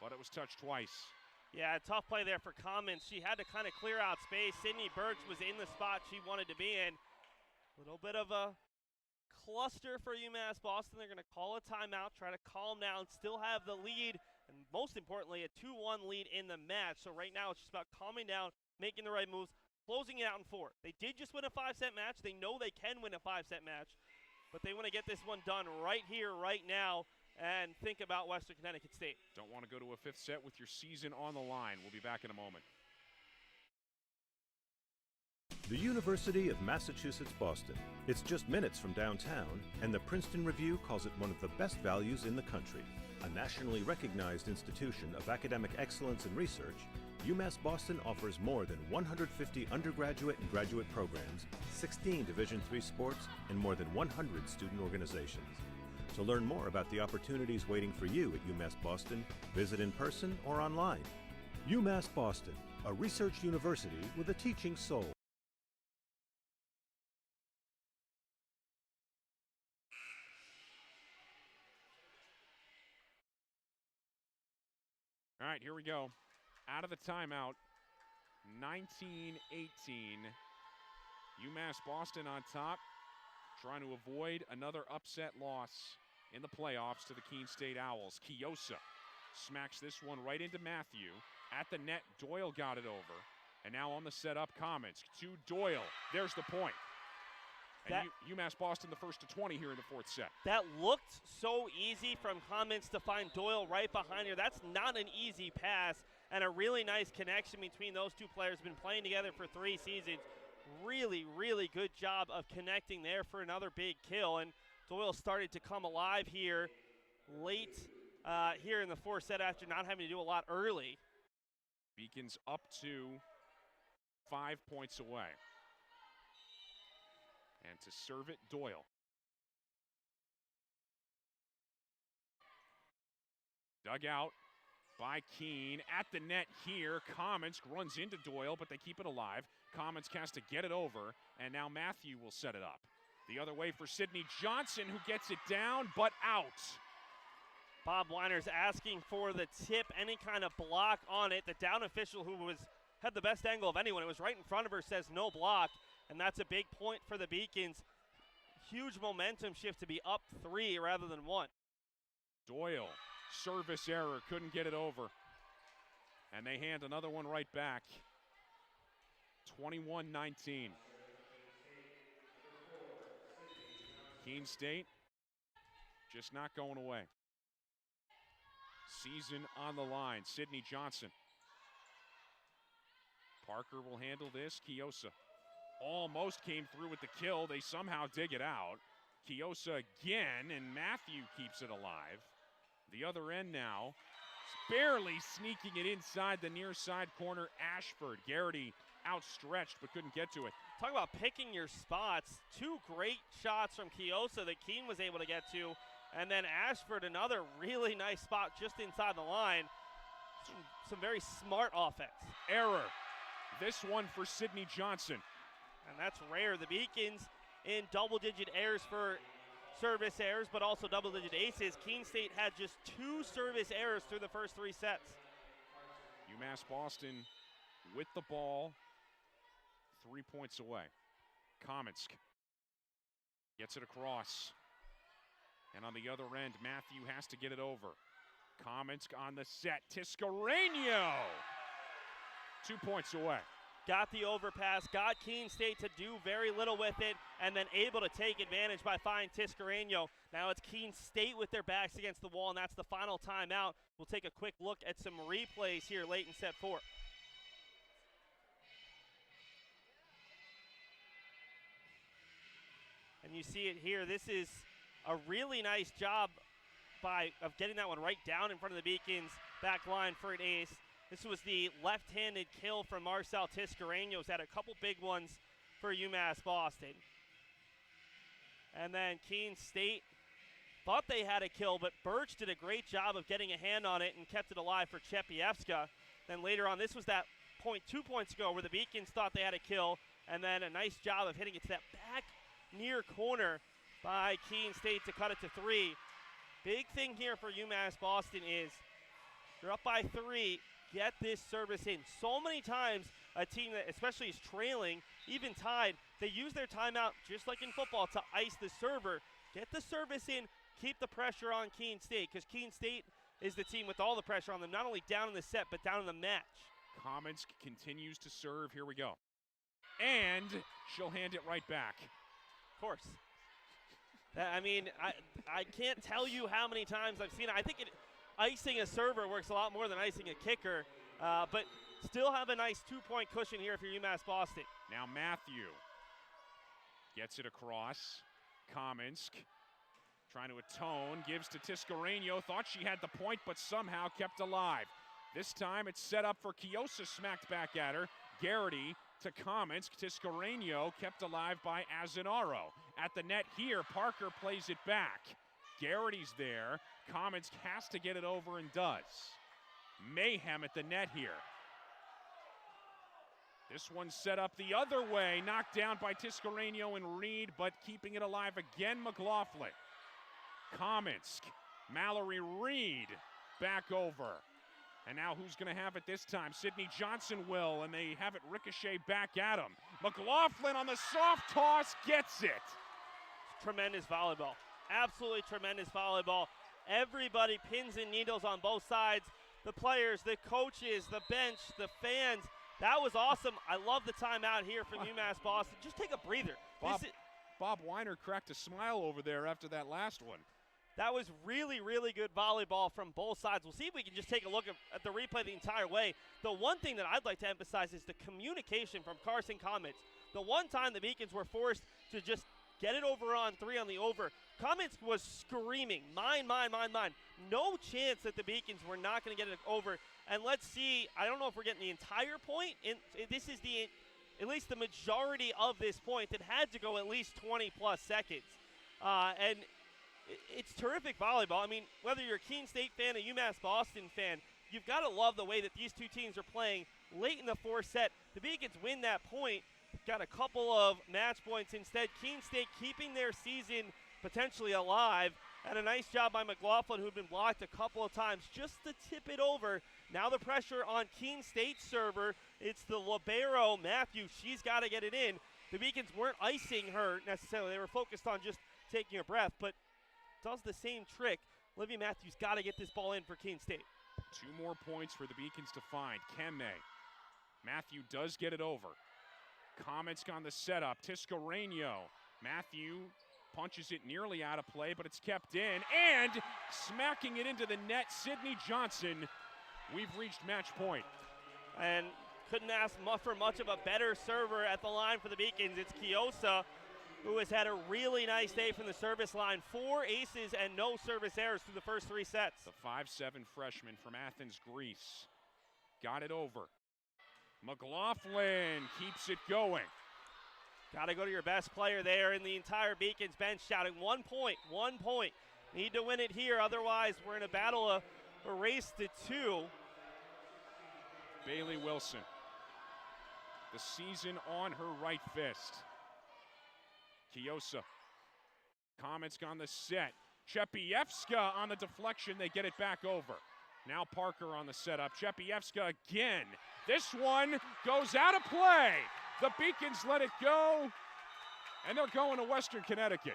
but it was touched twice. Yeah, tough play there for Kamensk. She had to kind of clear out space. Sydney Birch was in the spot she wanted to be in. A little bit of a cluster for UMass Boston. They're going to call a timeout, try to calm down, still have the lead, and most importantly, a 2-1 lead in the match. So right now it's just about calming down, making the right moves, closing it out in 4. They did just win a 5-set match. They know they can win a 5-set match, but they want to get this one done right here, right now, and think about Western Connecticut State. Don't want to go to a 5th set with your season on the line. We'll be back in a moment. The University of Massachusetts Boston. It's just minutes from downtown, and the Princeton Review calls it one of the best values in the country. A nationally recognized institution of academic excellence and research, UMass Boston offers more than 150 undergraduate and graduate programs, 16 Division III sports, and more than 100 student organizations. To learn more about the opportunities waiting for you at UMass Boston, visit in person or online. UMass Boston, a research university with a teaching soul. All right, here we go. Out of the timeout, 19-18. UMass Boston on top, trying to avoid another upset loss in the playoffs to the Keene State Owls. Kiosa smacks this one right into Matthew. At the net, Doyle got it over. And now on the setup, Kamensk to Doyle. There's the point. And UMass Boston the first to 20 here in the 4th set. That looked so easy from Kamensk to find Doyle right behind her. That's not an easy pass, and a really nice connection between those two players. Been playing together for 3 seasons. Really, really good job of connecting there for another big kill. And Doyle started to come alive here late here in the fourth set after not having to do a lot early. Beacons up to 5 points away. And to serve it, Doyle. Dug out by Keene. At the net here, Cominsk runs into Doyle, but they keep it alive. Cominsk has to get it over, and now Matthew will set it up. The other way for Sydney Johnson, who gets it down, but out. Bob Weiner's asking for the tip, any kind of block on it. The down official, who had the best angle of anyone, it was right in front of her, says no block, and that's a big point for the Beacons. Huge momentum shift to be up 3 rather than 1. Doyle, service error, couldn't get it over. And they hand another one right back. 21-19. Keene State just not going away. Season on the line. Sydney Johnson. Parker will handle this. Kiosa almost came through with the kill. They somehow dig it out. Kiosa again, and Matthew keeps it alive. The other end now, barely sneaking it inside the near side corner. Ashford. Garrity outstretched but couldn't get to it. Talk about picking your spots. 2 great shots from Kiosa that Keene was able to get to. And then Ashford, another really nice spot just inside the line. Some very smart offense. Error. This one for Sydney Johnson. And that's rare. The Beacons in double-digit errors for service errors, but also double-digit aces. Keene State had just 2 service errors through the first 3 sets. UMass Boston with the ball, 3 points away. Cominsk gets it across. And on the other end, Matthew has to get it over. Cominsk on the set. Tiscareño! 2 points away. Got the overpass, got Keene State to do very little with it, and then able to take advantage by finding Tiscareño. Now it's Keene State with their backs against the wall, and that's the final timeout. We'll take a quick look at some replays here late in set 4. And you see it here. This is a really nice job of getting that one right down in front of the Beacons back line for an ace. This was the left-handed kill from Marcel Tiscareño. He's had a couple big ones for UMass Boston. And then Keene State thought they had a kill, but Birch did a great job of getting a hand on it and kept it alive for Czapiewska. Then later on, this was that point 2 points ago where the Beacons thought they had a kill, and then a nice job of hitting it to that back near corner by Keene State to cut it to 3. Big thing here for UMass Boston is they're up by 3. Get this service in. So many times a team that especially is trailing, even tied, they use their timeout just like in football to ice the server. Get the service in, keep the pressure on Keene State, because Keene State is the team with all the pressure on them, not only down in the set, but down in the match. Cominsk continues to serve. Here we go. And she'll hand it right back. Of course. I mean, I can't tell you how many times I've seen it. I think icing a server works a lot more than icing a kicker, but still have a nice 2-point cushion here for UMass Boston. Now Matthew gets it across. Cominsk trying to atone, gives to Tiscareño. Thought she had the point, but somehow kept alive. This time it's set up for Kiosa, smacked back at her. Garrity to Cominsk. Tiscareño kept alive by Azenaro. At the net here, Parker plays it back. Garrity's there. Cominsk has to get it over and does. Mayhem at the net here. This one's set up the other way. Knocked down by Tiscareño and Reed, but keeping it alive again, McLaughlin. Cominsk, Mallory Reed back over. And now who's going to have it this time? Sydney Johnson will, and they have it ricochet back at him. McLaughlin on the soft toss gets it. Tremendous volleyball. Absolutely tremendous volleyball. Everybody pins and needles on both sides. The players, the coaches, the bench, the fans. That was awesome. I love the timeout here from UMass Boston. Just take a breather. Bob Weiner cracked a smile over there after that last one. That was really, really good volleyball from both sides. We'll see if we can just take a look at the replay the entire way. The one thing that I'd like to emphasize is the communication from Carson Comets. The one time the Beacons were forced to just get it over on 3 on the over. Comments was screaming, mine, mine, mine, mine. No chance that the Beacons were not going to get it over. And let's see, I don't know if we're getting the entire point. This is at least the majority of this point. It had to go at least 20-plus seconds. And it's terrific volleyball. I mean, whether you're a Keene State fan, a UMass Boston fan, you've got to love the way that these two teams are playing. Late in the fourth set, the Beacons win that point. Got a couple of match points instead. Keene State keeping their season potentially alive. And a nice job by McLaughlin, who'd been blocked a couple of times, just to tip it over. Now the pressure on Keene State's server. It's the libero, Matthew. She's got to get it in. The Beacons weren't icing her necessarily. They were focused on just taking a breath, but does the same trick. Olivia Matthews got to get this ball in for Keene State. 2 more points for the Beacons to find. Can they? Matthew does get it over. Comments on the setup. Tiscareño. Matthew punches it nearly out of play, but it's kept in. And smacking it into the net, Sydney Johnson. We've reached match point. And couldn't ask for much of a better server at the line for the Beacons. It's Kiosa, who has had a really nice day from the service line. 4 aces and no service errors through the first 3 sets. The 5'7" freshman from Athens, Greece. Got it over. McLaughlin keeps it going. Got to go to your best player there in the entire Beacons bench, shouting 1 point, 1 point. Need to win it here, otherwise we're in a battle of a race to 2. Bailey Wilson. The season on her right fist. Kiosa. Comments on the set. Czapiewska on the deflection. They get it back over. Now Parker on the setup. Czapiewska again. This one goes out of play. The Beacons let it go, and they're going to Western Connecticut.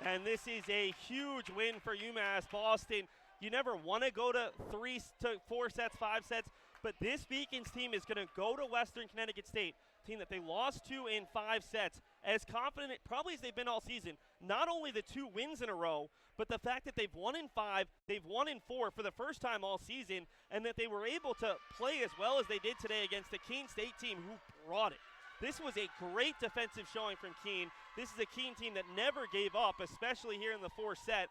And this is a huge win for UMass Boston. You never want to go to 3 to 4 sets, 5 sets, but this Beacons team is going to go to Western Connecticut State, team that they lost to in 5 sets, as confident probably as they've been all season. Not only the 2 wins in a row, but the fact that they've won in 5, they've won in 4 for the first time all season, and that they were able to play as well as they did today against the Keene State team who brought it. This was a great defensive showing from Keene. This is a Keene team that never gave up, especially here in the 4th set.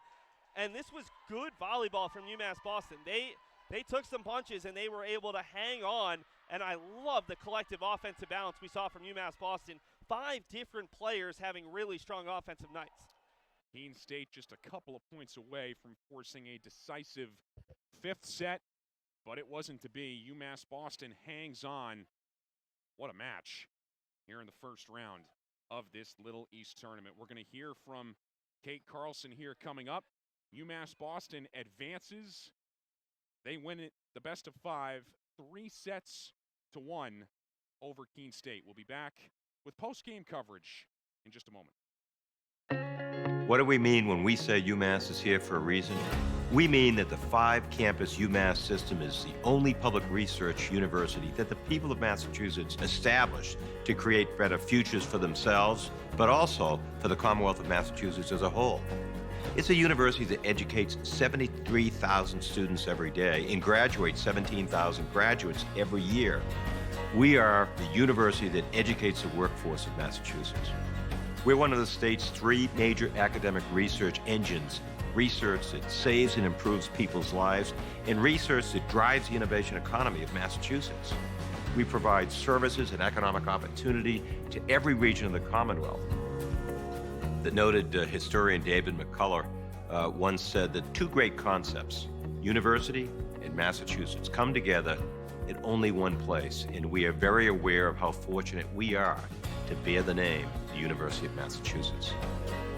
And this was good volleyball from UMass Boston. They took some punches and they were able to hang on. And I love the collective offensive balance we saw from UMass Boston. 5 different players having really strong offensive nights. Keene State just a couple of points away from forcing a decisive 5th set, but it wasn't to be. UMass Boston hangs on. What a match here in the first round of this Little East tournament. We're going to hear from Kate Carlson here coming up. UMass Boston advances. They win it the best of 5, 3 sets to 1 over Keene State. We'll be back with post-game coverage in just a moment. What do we mean when we say UMass is here for a reason? We mean that the 5-campus UMass system is the only public research university that the people of Massachusetts established to create better futures for themselves, but also for the Commonwealth of Massachusetts as a whole. It's a university that educates 73,000 students every day and graduates 17,000 graduates every year. We are the university that educates the workforce of Massachusetts. We're one of the state's 3 major academic research engines: research that saves and improves people's lives, and research that drives the innovation economy of Massachusetts. We provide services and economic opportunity to every region of the Commonwealth. The noted historian David McCullough once said that 2 great concepts, university and Massachusetts, come together in only one place, and we are very aware of how fortunate we are to bear the name, the University of Massachusetts.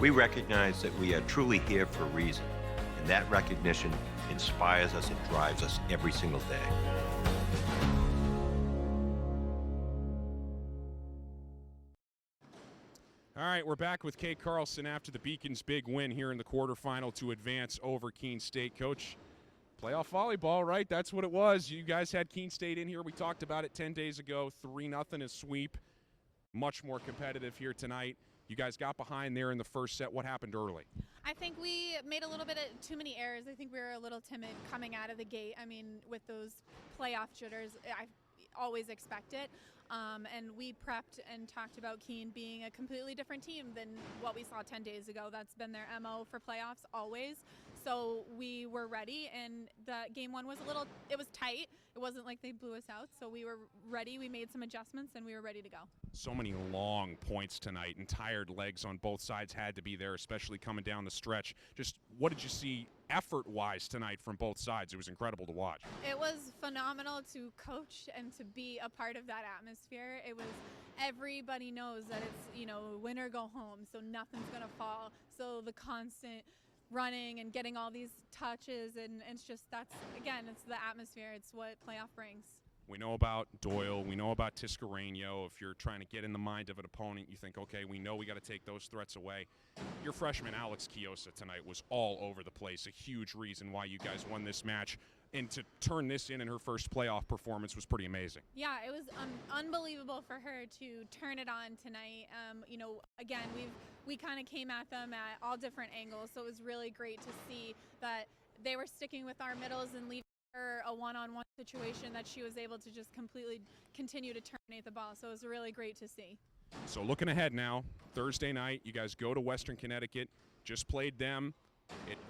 We recognize that we are truly here for a reason, and that recognition inspires us and drives us every single day. All right, we're back with Kate Carlson after the Beacons' big win here in the quarterfinal to advance over Keene State. Coach, playoff volleyball, right? That's what it was. You guys had Keene State in here. We talked about it 10 days ago. 3-0 is sweep. Much more competitive here tonight. You guys got behind there in the first set. What happened early? I think we made a little bit of too many errors. I think we were a little timid coming out of the gate. I mean, with those playoff jitters, always expect it. And we prepped and talked about Keene being a completely different team than what we saw 10 days ago. That's been their MO for playoffs always. So we were ready, and the game one was it was tight. It wasn't like they blew us out, so we were ready. We made some adjustments, and we were ready to go. So many long points tonight, and tired legs on both sides had to be there, especially coming down the stretch. Just what did you see effort-wise tonight from both sides? It was incredible to watch. It was phenomenal to coach and to be a part of that atmosphere. It was, everybody knows that it's, win or go home, so nothing's going to fall. So the constant running and getting all these touches, and it's just, it's the atmosphere. It's what playoff brings. We know about Doyle. We know about Tiscareño. If you're trying to get in the mind of an opponent, you think, okay, we know we got to take those threats away. Your freshman, Alex Kiosa, tonight was all over the place. A huge reason why you guys won this match. And to turn this in her first playoff performance was pretty amazing. Yeah, it was unbelievable for her to turn it on tonight. Again, we kind of came at them at all different angles, so it was really great to see that they were sticking with our middles and leaving her a one-on-one situation that she was able to just completely continue to terminate the ball. So it was really great to see. So looking ahead now, Thursday night, you guys go to Western Connecticut. Just played them.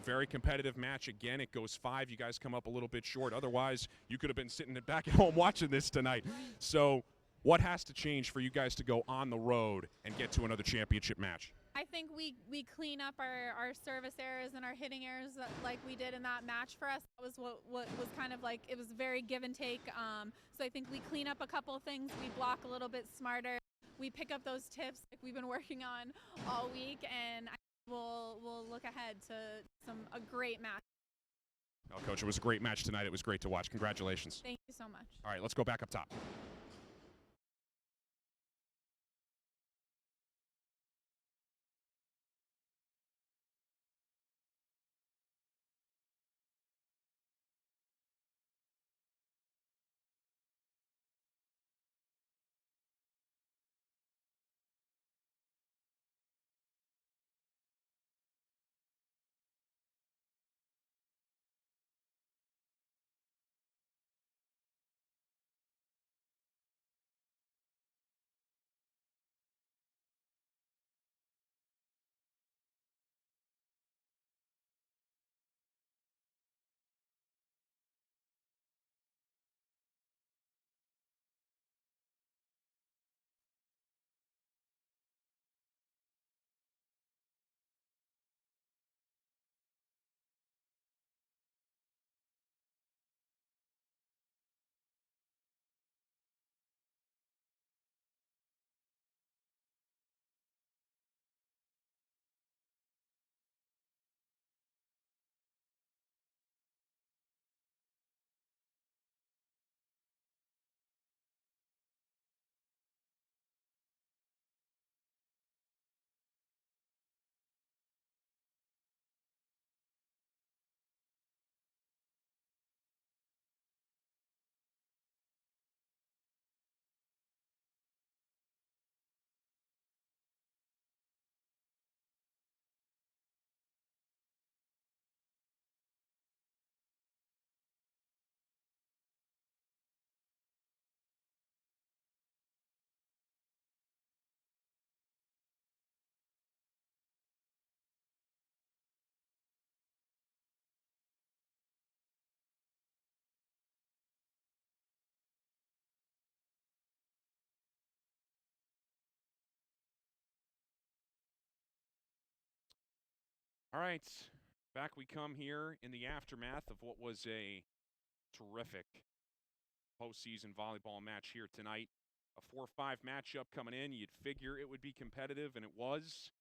Very competitive match. Again, it goes 5. You guys come up a little bit short. Otherwise, you could have been sitting back at home watching this tonight. So what has to change for you guys to go on the road and get to another championship match? I think we clean up our service errors and our hitting errors like we did in that match for us. That was what was kind of like, it was very give and take. So I think we clean up a couple of things. We block a little bit smarter. We pick up those tips like we've been working on all week, and we'll look ahead to a great match. Well, Coach, it was a great match tonight. It was great to watch. Congratulations. Thank you so much. All right, let's go back up top. All right, back we come here in the aftermath of what was a terrific postseason volleyball match here tonight. A 4-5 matchup coming in. You'd figure it would be competitive, and it was.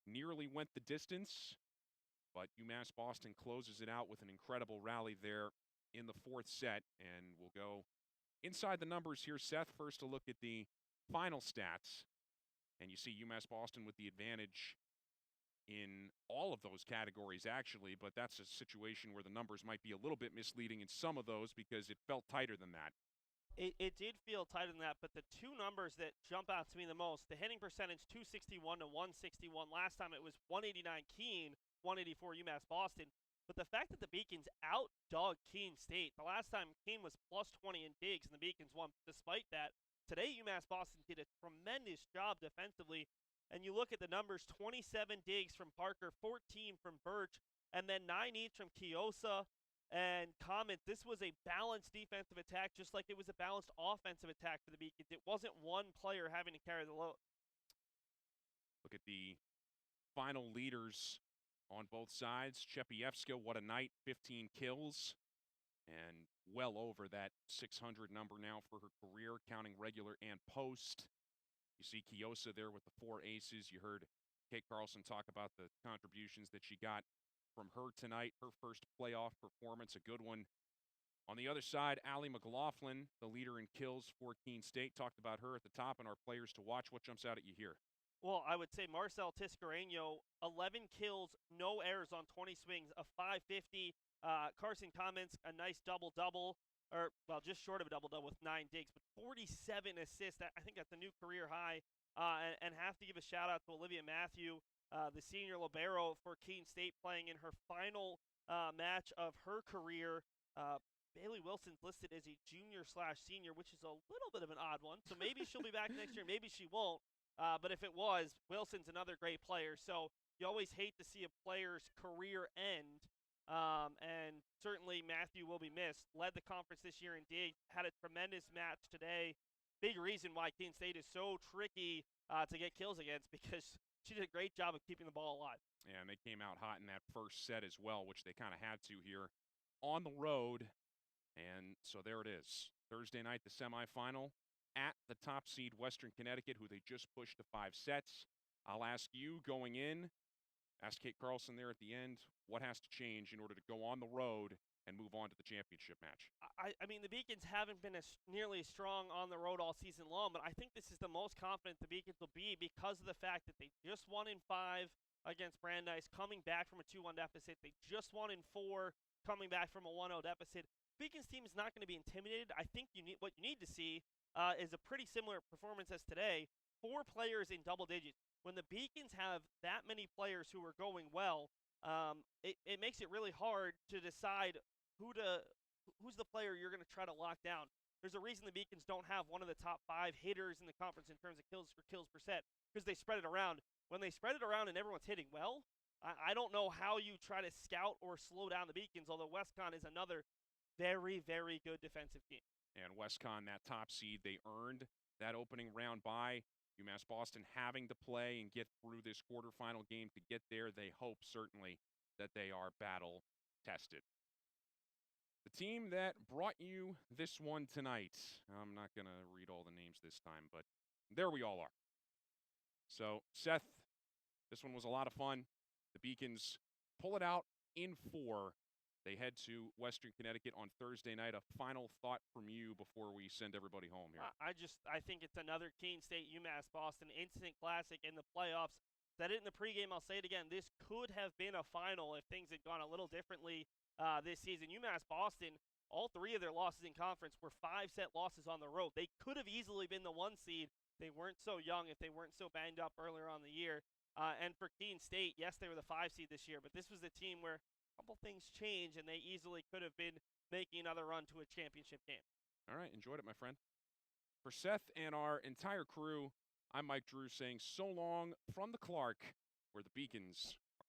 Nearly went the distance, but UMass Boston closes it out with an incredible rally there in the 4th set, and we'll go inside the numbers here. Seth, first a look at the final stats, and you see UMass Boston with the advantage in all of those categories, actually, but that's a situation where the numbers might be a little bit misleading in some of those because it felt tighter than that. It did feel tighter than that, but the two numbers that jump out to me the most, the hitting percentage 261 to 161. Last time it was 189 Keene, 184 UMass Boston. But the fact that the Beacons outdogged Keene State, the last time Keene was plus 20 in digs and the Beacons won despite that, today UMass Boston did a tremendous job defensively. And you look at the numbers, 27 digs from Parker, 14 from Birch, and then 9 each from Kiosa and Comet. This was a balanced defensive attack, just like it was a balanced offensive attack for the Beacons. It wasn't one player having to carry the load. Look at the final leaders on both sides. Czapiewska, what a night, 15 kills, and well over that 600 number now for her career, counting regular and post. You see Kiosa there with the 4 aces. You heard Kate Carlson talk about the contributions that she got from her tonight, her first playoff performance, a good one. On the other side, Allie McLaughlin, the leader in kills for Keene State, talked about her at the top and our players to watch. What jumps out at you here? Well, I would say Marcel Tiscareño, 11 kills, no errors on 20 swings, a 550. Carson Comments, a nice double-double, or, well, just short of a double-double with 9 digs, but 47 assists. I think that's a new career high. And have to give a shout-out to Olivia Matthew, the senior libero for Keene State, playing in her final match of her career. Bailey Wilson's listed as a junior/senior, which is a little bit of an odd one. So maybe she'll be back next year, maybe she won't. But if it was, Wilson's another great player. So you always hate to see a player's career end. And certainly Matthew will be missed. Led the conference this year in dig. Had a tremendous match today. Big reason why Keene State is so tricky to get kills against, because she did a great job of keeping the ball alive. Yeah, and they came out hot in that first set as well, which they kind of had to here on the road. And so there it is. Thursday night, the semifinal at the top seed Western Connecticut, who they just pushed to 5 sets. I'll ask you going in, ask Kate Carlson there at the end, what has to change in order to go on the road and move on to the championship match? I mean, the Beacons haven't been nearly as strong on the road all season long, but I think this is the most confident the Beacons will be because of the fact that they just won in 5 against Brandeis, coming back from a 2-1 deficit. They just won in 4, coming back from a 1-0 deficit. Beacons team is not going to be intimidated. I think what you need to see is a pretty similar performance as today. 4 players in double digits. When the Beacons have that many players who are going well, it makes it really hard to decide who's the player you're going to try to lock down. There's a reason the Beacons don't have one of the top 5 hitters in the conference in terms of kills per set, because they spread it around. When they spread it around and everyone's hitting well, I don't know how you try to scout or slow down the Beacons, although WestCon is another very, very good defensive team. And WestCon, that top seed, they earned that opening round bye. UMass Boston having to play and get through this quarterfinal game to get there. They hope certainly that they are battle tested. The team that brought you this one tonight, I'm not going to read all the names this time, but there we all are. So, Seth, this one was a lot of fun. The Beacons pull it out in 4. They head to Western Connecticut on Thursday night. A final thought from you before we send everybody home here. I think it's another Keene State UMass Boston instant classic in the playoffs. Said it in the pregame, I'll say it again. This could have been a final if things had gone a little differently this season. UMass Boston, all 3 of their losses in conference were 5-set losses on the road. They could have easily been the 1 seed. They weren't so young, if they weren't so banged up earlier on the year. And for Keene State, yes, they were the 5 seed this year, but this was the team where a couple things changed, and they easily could have been making another run to a championship game. All right, enjoyed it, my friend. For Seth and our entire crew, I'm Mike Drew saying so long from the Clark, where the Beacons